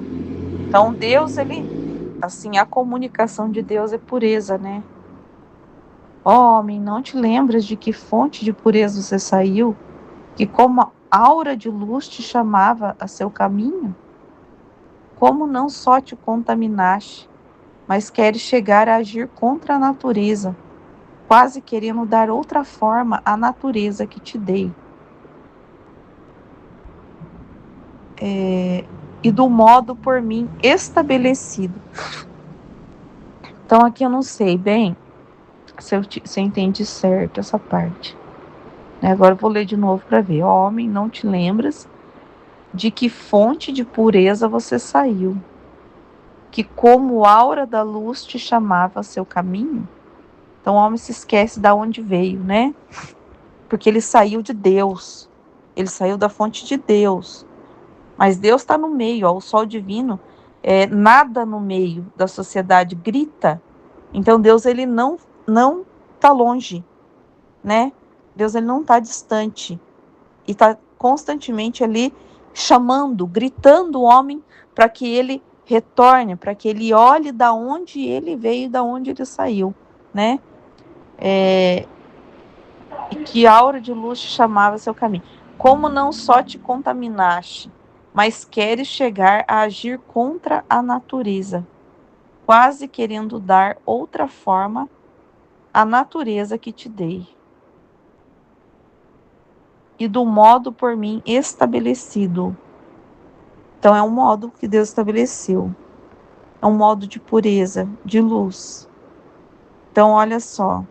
Então, Deus, ele, assim, a comunicação de Deus é pureza, né? Ó homem, não te lembras de que fonte de pureza você saiu? Que como aura de luz te chamava a seu caminho? Como não só te contaminaste, mas queres chegar a agir contra a natureza, quase querendo dar outra forma à natureza que te dei. E do modo por mim estabelecido. Então aqui eu não sei bem se eu entendi certo essa parte. Agora eu vou ler de novo para ver. Ó homem, não te lembras de que fonte de pureza você saiu? Que como aura da luz te chamava a seu caminho? Então o homem se esquece de onde veio, né? Porque ele saiu de Deus. Ele saiu da fonte de Deus. Mas Deus está no meio, ó, o sol divino nada no meio da sociedade, grita. Então Deus, ele não está longe, né? Deus, ele não está distante. E está constantemente ali chamando, gritando o homem para que ele retorne, para que ele olhe da onde ele veio, da onde ele saiu, né? E que aura de luz te chamava seu caminho. Como não só te contaminaste, mas queres chegar a agir contra a natureza, quase querendo dar outra forma à natureza que te dei. E do modo por mim estabelecido. Então é um modo que Deus estabeleceu. É um modo de pureza, de luz. Então olha só.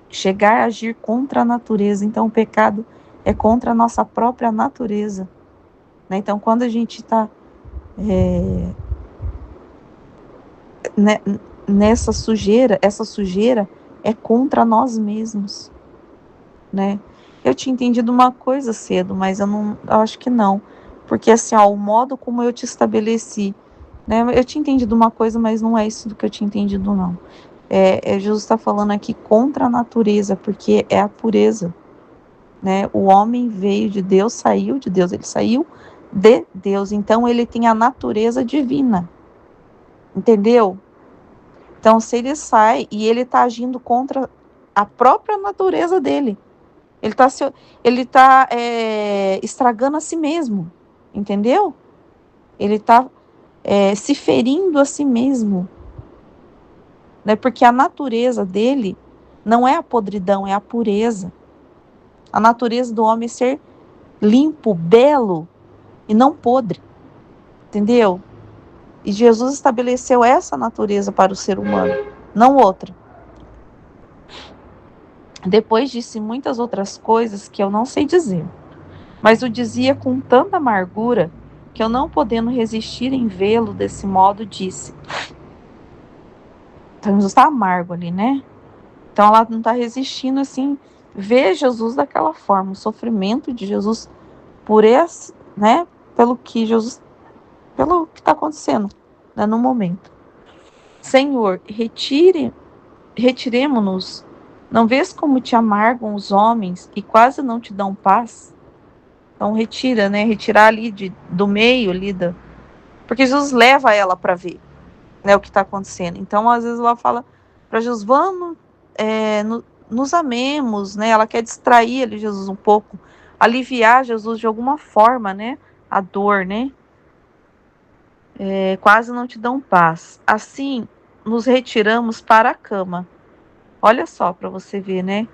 Chegar a agir contra a natureza. Então o pecado é contra a nossa própria natureza. Né? Então quando a gente está nessa sujeira, essa sujeira é contra nós mesmos. Né? Eu tinha entendido uma coisa cedo, mas eu acho que não. Porque assim, ó, o modo como eu te estabeleci, né? Eu tinha entendido uma coisa, mas não é isso do que eu tinha entendido, não. Jesus está falando aqui contra a natureza, porque é a pureza, né? O homem veio de Deus, saiu de Deus, ele saiu de Deus, então ele tem a natureza divina, entendeu? Então, se ele sai e ele está agindo contra a própria natureza dele, ele tá estragando a si mesmo, entendeu? Ele está se ferindo a si mesmo, né? Porque a natureza dele não é a podridão, é a pureza. A natureza do homem é ser limpo, belo e não podre, entendeu? E Jesus estabeleceu essa natureza para o ser humano, não outra. Depois disse muitas outras coisas que eu não sei dizer, mas o dizia com tanta amargura que eu, não podendo resistir em vê-lo desse modo, disse. Então Jesus está amargo ali, né? Então ela não está resistindo assim, ver Jesus daquela forma, o sofrimento de Jesus por esse, né? Pelo que está acontecendo, né, no momento. Senhor, retiremo-nos. Não vês como te amargam os homens e quase não te dão paz? Então retira, né? Retirar ali do meio ali porque Jesus leva ela para ver, né, o que está acontecendo. Então às vezes ela fala para Jesus, vamos, nos amemos, né? Ela quer distrair ali Jesus um pouco, aliviar Jesus de alguma forma, né? A dor, né? Quase não te dão paz. Assim, nos retiramos para a cama. Olha só, para você ver, né?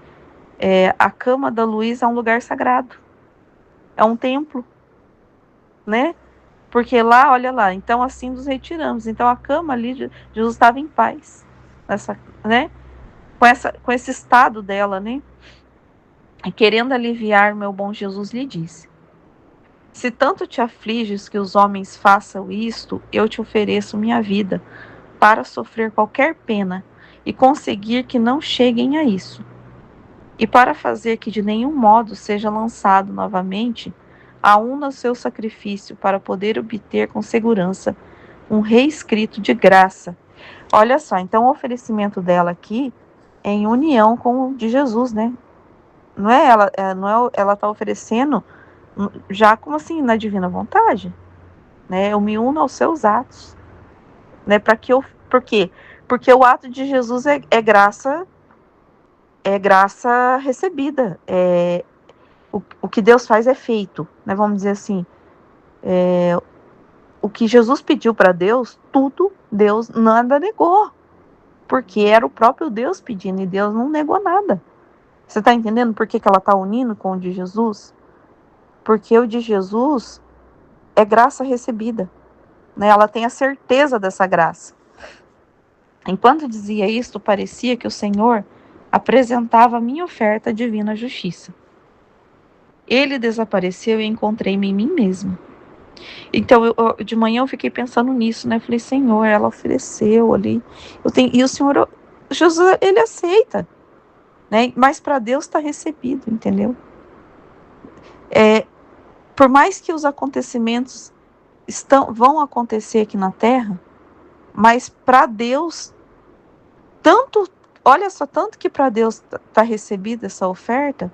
A cama da Luísa é um lugar sagrado. É um templo, né? Porque lá, olha lá, então assim nos retiramos. Então a cama ali, Jesus estava em paz, né? Com esse estado dela, né? E querendo aliviar, meu bom Jesus lhe disse: se tanto te afliges que os homens façam isto, eu te ofereço minha vida para sofrer qualquer pena e conseguir que não cheguem a isso. E para fazer que de nenhum modo seja lançado novamente, aúna o seu sacrifício para poder obter com segurança um reescrito de graça. Olha só, então o oferecimento dela aqui é em união com o de Jesus, né? Não é ela, ela está oferecendo já como assim na divina vontade, né? Eu me uno aos seus atos, né? Por quê? Porque o ato de Jesus é graça recebida. O que Deus faz é feito, né? Vamos dizer assim, o que Jesus pediu para Deus, tudo Deus nada negou, porque era o próprio Deus pedindo e Deus não negou nada. Você está entendendo por que ela está unindo com o de Jesus? Porque o de Jesus é graça recebida, né? Ela tem a certeza dessa graça. Enquanto dizia isto, parecia que o Senhor apresentava a minha oferta à divina justiça. Ele desapareceu e encontrei-me em mim mesma. Então, de manhã eu fiquei pensando nisso, né? Falei, Senhor, ela ofereceu ali. E o Senhor, Jesus, ele aceita, né? Mas para Deus está recebido, entendeu? Por mais que os acontecimentos vão acontecer aqui na Terra, mas para Deus, olha só, tanto que para Deus está recebida essa oferta,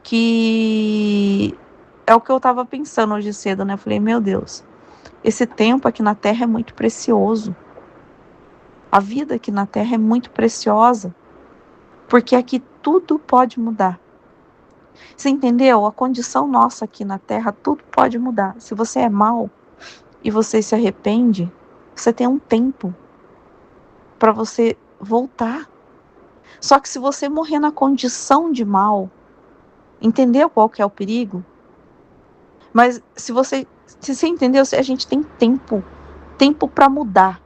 que é o que eu estava pensando hoje cedo, né? Falei, meu Deus, esse tempo aqui na Terra é muito precioso. A vida aqui na Terra é muito preciosa, porque aqui tudo pode mudar. Você entendeu? A condição nossa aqui na Terra, tudo pode mudar. Se você é mau e você se arrepende, você tem um tempo para você voltar. Só que se você morrer na condição de mal, entendeu qual que é o perigo? Mas se você entendeu, a gente tem tempo para mudar.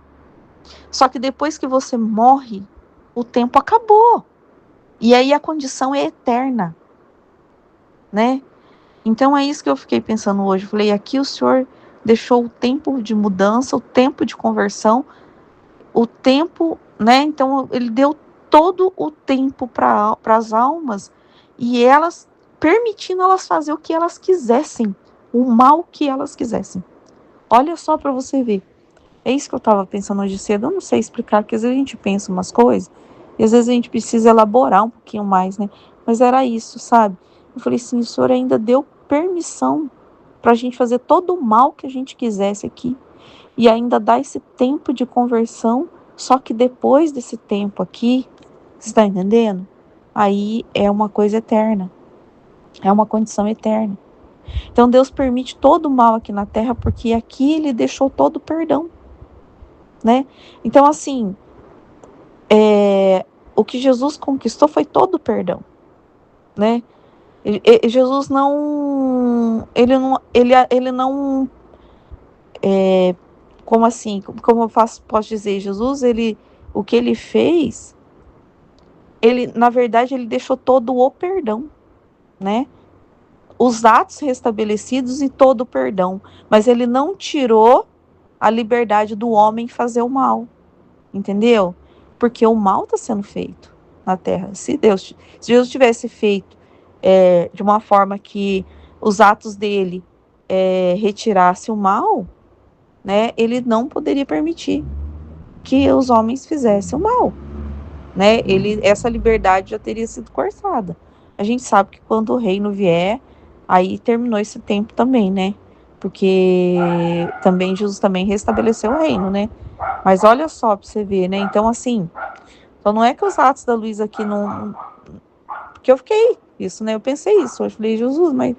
Só que depois que você morre, o tempo acabou. E aí a condição é eterna, né? Então é isso que eu fiquei pensando hoje. Eu falei, aqui o Senhor deixou o tempo de mudança, o tempo de conversão, o tempo, né? Então ele deu todo o tempo para as almas e elas, permitindo elas fazer o que elas quisessem, o mal que elas quisessem. Olha só para você ver. É isso que eu estava pensando hoje cedo. Eu não sei explicar, porque às vezes a gente pensa umas coisas e às vezes a gente precisa elaborar um pouquinho mais, né? Mas era isso, sabe? Eu falei assim, o Senhor ainda deu permissão para a gente fazer todo o mal que a gente quisesse aqui e ainda dá esse tempo de conversão, só que depois desse tempo aqui, você está entendendo? Aí é uma coisa eterna, é uma condição eterna. Então Deus permite todo o mal aqui na Terra porque aqui Ele deixou todo o perdão, né? Então assim, o que Jesus conquistou foi todo o perdão, né? Jesus não, ele não, como assim, como eu posso dizer, Jesus, o que ele fez ele, na verdade, ele deixou todo o perdão, né? Os atos restabelecidos e todo o perdão, mas ele não tirou a liberdade do homem fazer o mal, entendeu? Porque o mal está sendo feito na terra. Se Jesus tivesse feito de uma forma que os atos dele retirasse o mal, né, ele não poderia permitir que os homens fizessem o mal, né? Essa liberdade já teria sido cortada. A gente sabe que quando o reino vier, aí terminou esse tempo também, né? Porque também Jesus também restabeleceu o reino, né? Mas olha só para você ver, né? Então, assim, então não é que os atos da Luísa aqui não. Porque eu fiquei isso, né? Eu pensei isso. Eu falei, Jesus, mas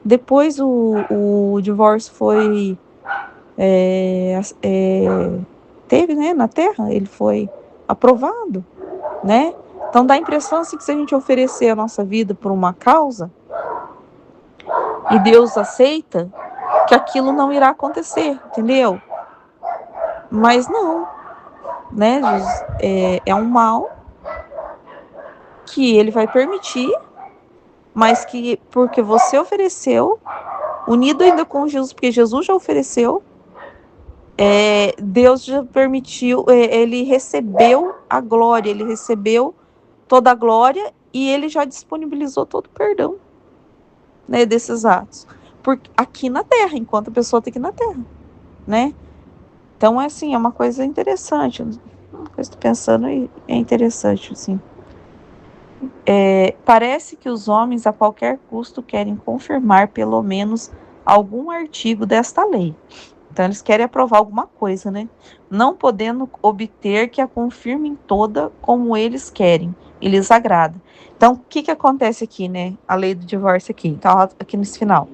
depois o divórcio foi. Teve, né? Na terra, ele foi aprovado, né? Então dá a impressão assim que se a gente oferecer a nossa vida por uma causa e Deus aceita, que aquilo não irá acontecer, entendeu? Mas não, né? É um mal que ele vai permitir, mas que porque você ofereceu, unido ainda com Jesus, porque Jesus já ofereceu, Deus já permitiu, ele recebeu a glória, ele recebeu toda a glória e ele já disponibilizou todo o perdão, né, desses atos. Aqui na Terra, enquanto a pessoa está aqui na Terra, né? Então, assim, é uma coisa interessante. Uma coisa que estou pensando e é interessante, assim. Parece que os homens, a qualquer custo, querem confirmar pelo menos algum artigo desta lei. Então, eles querem aprovar alguma coisa, né? Não podendo obter que a confirmem toda como eles querem e lhes agrada. Então, o que acontece aqui, né? A lei do divórcio aqui. Então, aqui nesse final.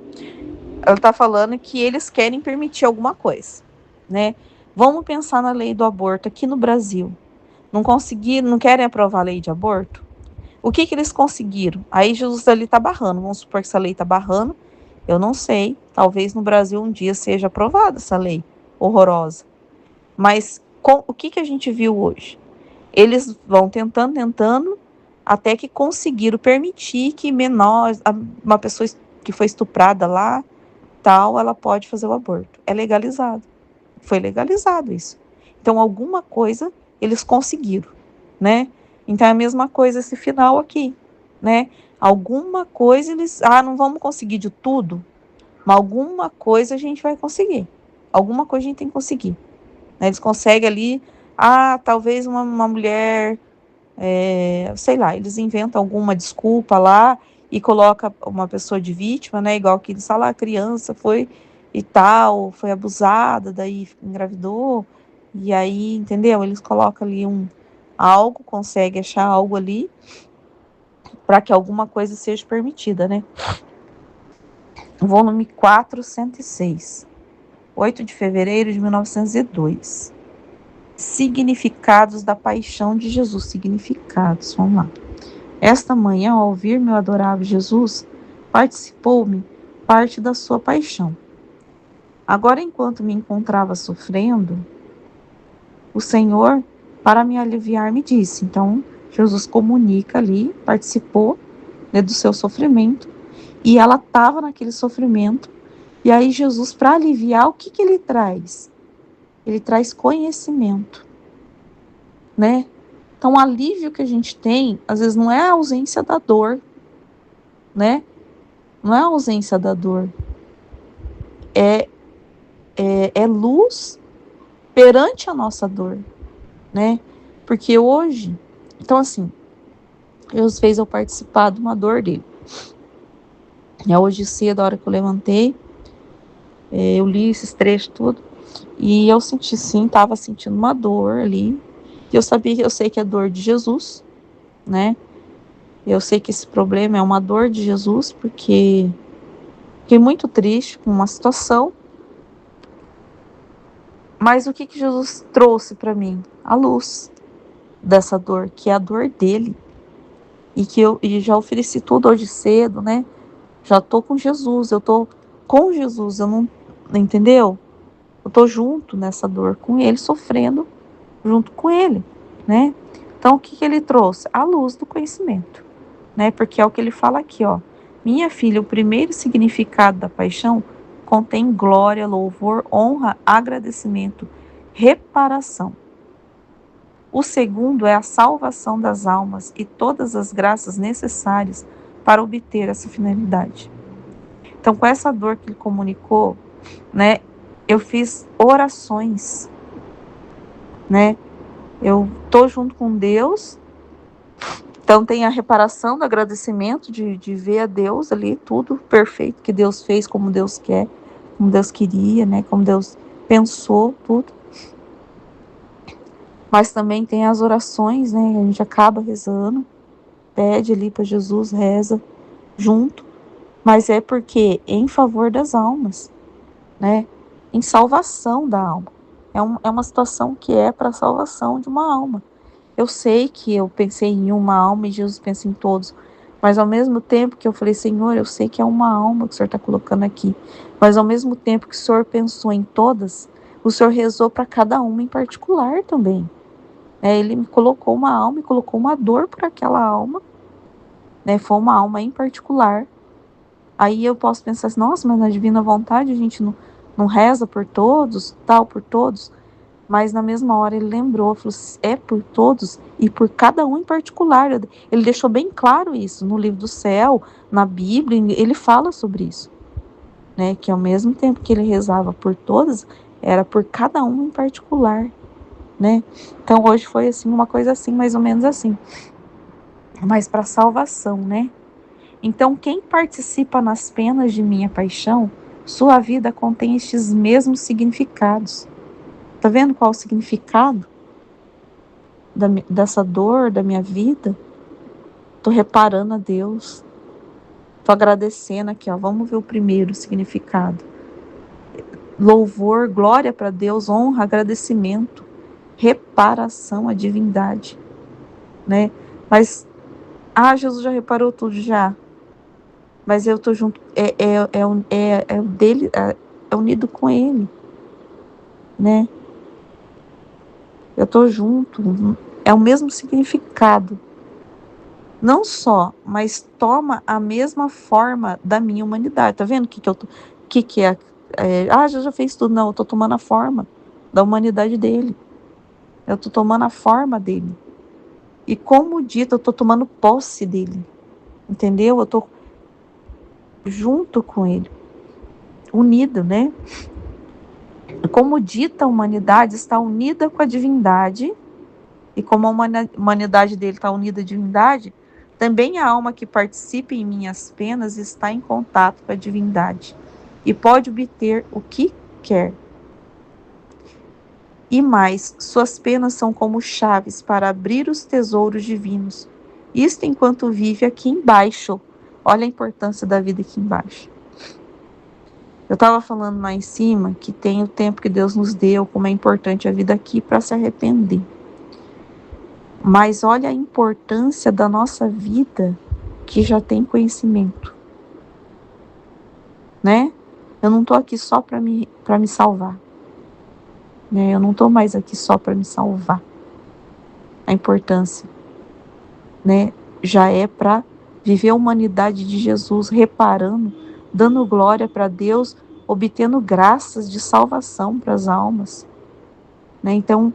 Ela está falando que eles querem permitir alguma coisa, né? Vamos pensar na lei do aborto aqui no Brasil. Não querem aprovar a lei de aborto? O que eles conseguiram? Aí Jesus ali está barrando. Vamos supor que essa lei está barrando. Eu não sei. Talvez no Brasil um dia seja aprovada essa lei horrorosa. Mas o que a gente viu hoje? Eles vão tentando, até que conseguiram permitir que menores, uma pessoa que foi estuprada lá, tal, ela pode fazer o aborto. É legalizado. Foi legalizado isso. Então, alguma coisa eles conseguiram, né? Então, é a mesma coisa esse final aqui, né? Alguma coisa eles... não vamos conseguir de tudo, mas alguma coisa a gente vai conseguir. Alguma coisa a gente tem que conseguir. Né? Eles conseguem ali... talvez uma mulher... sei lá, eles inventam alguma desculpa lá e coloca uma pessoa de vítima, né? Igual que eles falam, a criança foi e tal, foi abusada, daí engravidou, e aí, entendeu? Eles colocam ali algo, conseguem achar algo ali para que alguma coisa seja permitida, né? Volume 406, 8 de fevereiro de 1902. Significados da paixão de Jesus. Significados, vamos lá. Esta manhã, ao ouvir meu adorável Jesus, participou-me parte da sua paixão. Agora, enquanto me encontrava sofrendo, o Senhor, para me aliviar, me disse. Então, Jesus comunica ali, participou, né, do seu sofrimento, e ela estava naquele sofrimento. E aí Jesus, para aliviar, o que ele traz? Ele traz conhecimento, né? Então, o alívio que a gente tem, às vezes, não é a ausência da dor, né? Não é a ausência da dor. É luz perante a nossa dor, né? Porque hoje, então assim, Deus fez eu participar de uma dor dele. Hoje cedo, a hora que eu levantei, eu li esses trechos tudo, e eu senti sim, estava sentindo uma dor ali, e eu sei que é dor de Jesus, né? Eu sei que esse problema é uma dor de Jesus, porque fiquei muito triste com uma situação. Mas o que Jesus trouxe para mim? A luz dessa dor, que é a dor dele. E que eu já ofereci tudo hoje cedo, né? Já tô com Jesus, eu tô com Jesus, eu não, entendeu? Eu tô junto nessa dor com ele, sofrendo junto com ele, né? Então, o que ele trouxe? A luz do conhecimento, né? Porque é o que ele fala aqui, ó. Minha filha, o primeiro significado da paixão contém glória, louvor, honra, agradecimento, reparação. O segundo é a salvação das almas e todas as graças necessárias para obter essa finalidade. Então, com essa dor que ele comunicou, né, eu fiz orações, né? Eu tô junto com Deus, então tem a reparação do agradecimento de ver a Deus ali, tudo perfeito que Deus fez, como Deus quer, como Deus queria, né? Como Deus pensou, tudo. Mas também tem as orações, né? A gente acaba rezando, pede ali para Jesus, reza junto, mas é porque em favor das almas, né? Em salvação da alma. É uma situação que é para a salvação de uma alma. Eu sei que eu pensei em uma alma e Jesus pensa em todos, mas ao mesmo tempo que eu falei, Senhor, eu sei que é uma alma que o Senhor está colocando aqui, mas ao mesmo tempo que o Senhor pensou em todas, o Senhor rezou para cada uma em particular também. Ele me colocou uma alma e colocou uma dor por aquela alma, né? Foi uma alma em particular. Aí eu posso pensar assim, nossa, mas na divina vontade a gente não reza por todos, tal, por todos. Mas na mesma hora ele lembrou, falou, é por todos e por cada um em particular. Ele deixou bem claro isso no livro do céu, na Bíblia, ele fala sobre isso, né? Que ao mesmo tempo que ele rezava por todos, era por cada um em particular, né? Então hoje foi assim, uma coisa assim, mais ou menos assim, mas para salvação, né? Então quem participa nas penas de minha paixão, sua vida contém estes mesmos significados. Tá vendo qual o significado dessa dor da minha vida? Tô reparando a Deus. Tô agradecendo aqui, ó. Vamos ver o primeiro significado. Louvor, glória para Deus, honra, agradecimento, reparação à divindade, né? Mas, Jesus já reparou tudo já. Mas eu tô junto, é o dele, é unido com ele, né? Eu tô junto, é o mesmo significado. Não só, mas toma a mesma forma da minha humanidade. Tá vendo o que é? Já fez tudo. Não, eu tô tomando a forma da humanidade dele. Eu tô tomando a forma dele. E como dito, eu tô tomando posse dele. Entendeu? Eu tô junto com ele. Unido, né? Como dita, a humanidade está unida com a divindade. E como a humanidade dele está unida à divindade, também a alma que participa em minhas penas está em contato com a divindade e pode obter o que quer. E mais, suas penas são como chaves para abrir os tesouros divinos. Isto enquanto vive aqui embaixo. Olha a importância da vida aqui embaixo. Eu estava falando lá em cima que tem o tempo que Deus nos deu, como é importante a vida aqui para se arrepender. Mas olha a importância da nossa vida que já tem conhecimento, né? Eu não estou aqui só para me salvar, né? Eu não estou mais aqui só para me salvar. A importância, né? Já é para viver a humanidade de Jesus, reparando, dando glória para Deus, obtendo graças de salvação para as almas, né? Então,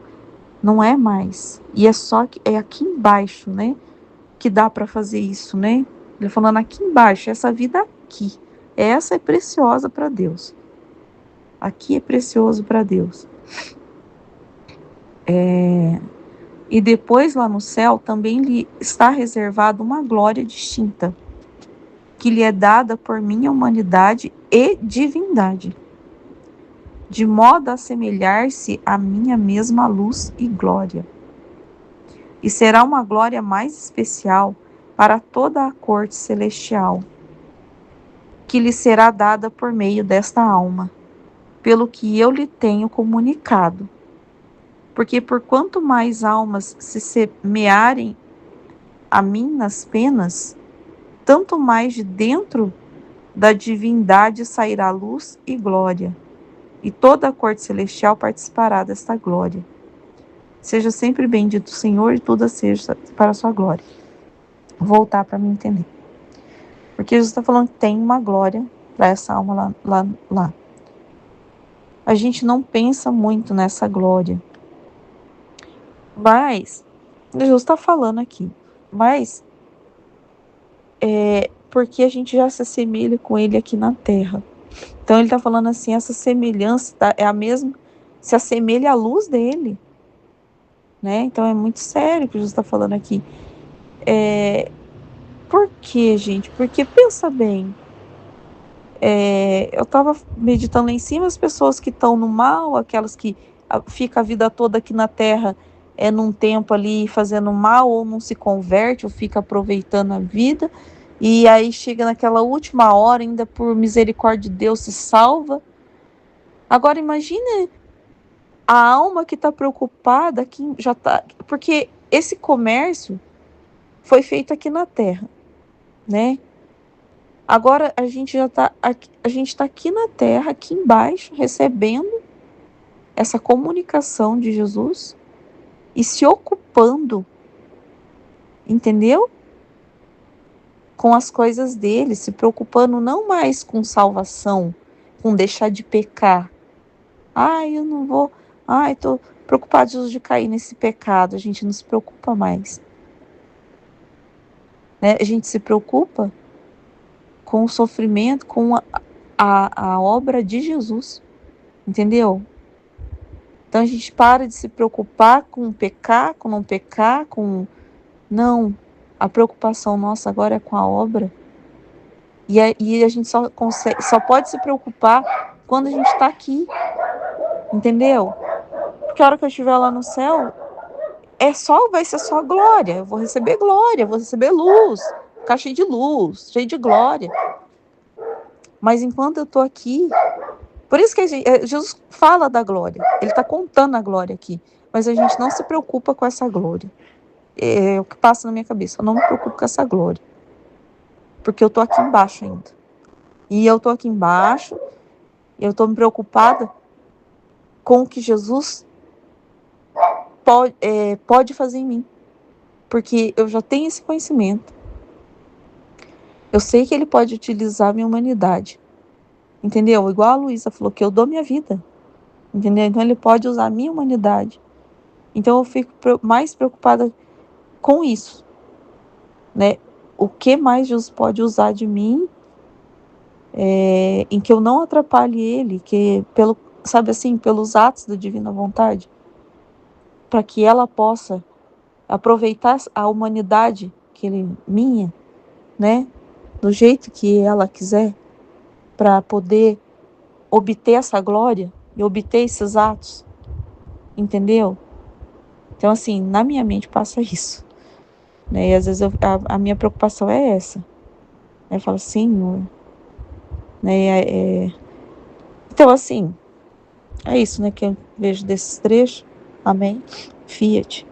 não é mais. E é aqui embaixo, né? Que dá para fazer isso, né? Ele falando aqui embaixo, essa vida aqui, essa é preciosa para Deus. Aqui é precioso para Deus. E depois lá no céu também lhe está reservada uma glória distinta, que lhe é dada por minha humanidade e divindade, de modo a assemelhar-se à minha mesma luz e glória. E será uma glória mais especial para toda a corte celestial, que lhe será dada por meio desta alma, pelo que eu lhe tenho comunicado. Porque por quanto mais almas se semearem a mim nas penas, tanto mais de dentro da divindade sairá luz e glória, e toda a corte celestial participará desta glória. Seja sempre bendito o Senhor e tudo seja para a sua glória. Vou voltar para me entender. Porque Jesus está falando que tem uma glória para essa alma lá. A gente não pensa muito nessa glória. Mas, Jesus está falando aqui. Mas, porque a gente já se assemelha com ele aqui na terra. Então ele está falando assim, essa semelhança é a mesma, se assemelha à luz dele, né? Então é muito sério o que Jesus está falando aqui. Por quê, gente? Porque pensa bem, eu estava meditando lá em cima, as pessoas que estão no mal, aquelas que ficam a vida toda aqui na terra, num tempo ali fazendo mal, ou não se converte, ou fica aproveitando a vida, e aí chega naquela última hora, ainda por misericórdia de Deus, se salva. Agora imagine a alma que está preocupada, que já tá, porque esse comércio foi feito aqui na terra, né? Agora a gente está aqui na terra, aqui embaixo, recebendo essa comunicação de Jesus e se ocupando, entendeu? Com as coisas dele, se preocupando não mais com salvação, com deixar de pecar. Eu não vou, tô preocupado de cair nesse pecado. A gente não se preocupa mais, né? A gente se preocupa com o sofrimento, com a obra de Jesus, entendeu? Então a gente para de se preocupar com pecar, com não pecar, Não, a preocupação nossa agora é com a obra. E a gente só pode se preocupar quando a gente está aqui, entendeu? Porque a hora que eu estiver lá no céu, vai ser só glória. Eu vou receber glória, vou receber luz, ficar cheio de luz, cheio de glória. Mas enquanto eu estou aqui, por isso que Jesus fala da glória, ele está contando a glória aqui, mas a gente não se preocupa com essa glória. É o que passa na minha cabeça, eu não me preocupo com essa glória, porque eu estou aqui embaixo ainda. E eu estou aqui embaixo, eu estou me preocupada com o que Jesus pode fazer em mim, porque eu já tenho esse conhecimento. Eu sei que ele pode utilizar a minha humanidade, entendeu? Igual a Luísa falou, que eu dou minha vida, entendeu? Então ele pode usar a minha humanidade. Então eu fico mais preocupada com isso, né? O que mais Jesus pode usar de mim, em que eu não atrapalhe ele, que pelos atos da divina vontade, para que ela possa aproveitar a humanidade minha, né? Do jeito que ela quiser, para poder obter essa glória e obter esses atos, entendeu? Então, assim, na minha mente passa isso, né? E às vezes a minha preocupação é essa. Eu falo, Senhor, né? Então, assim, é isso, né? Que eu vejo desses trechos. Amém. Fiat.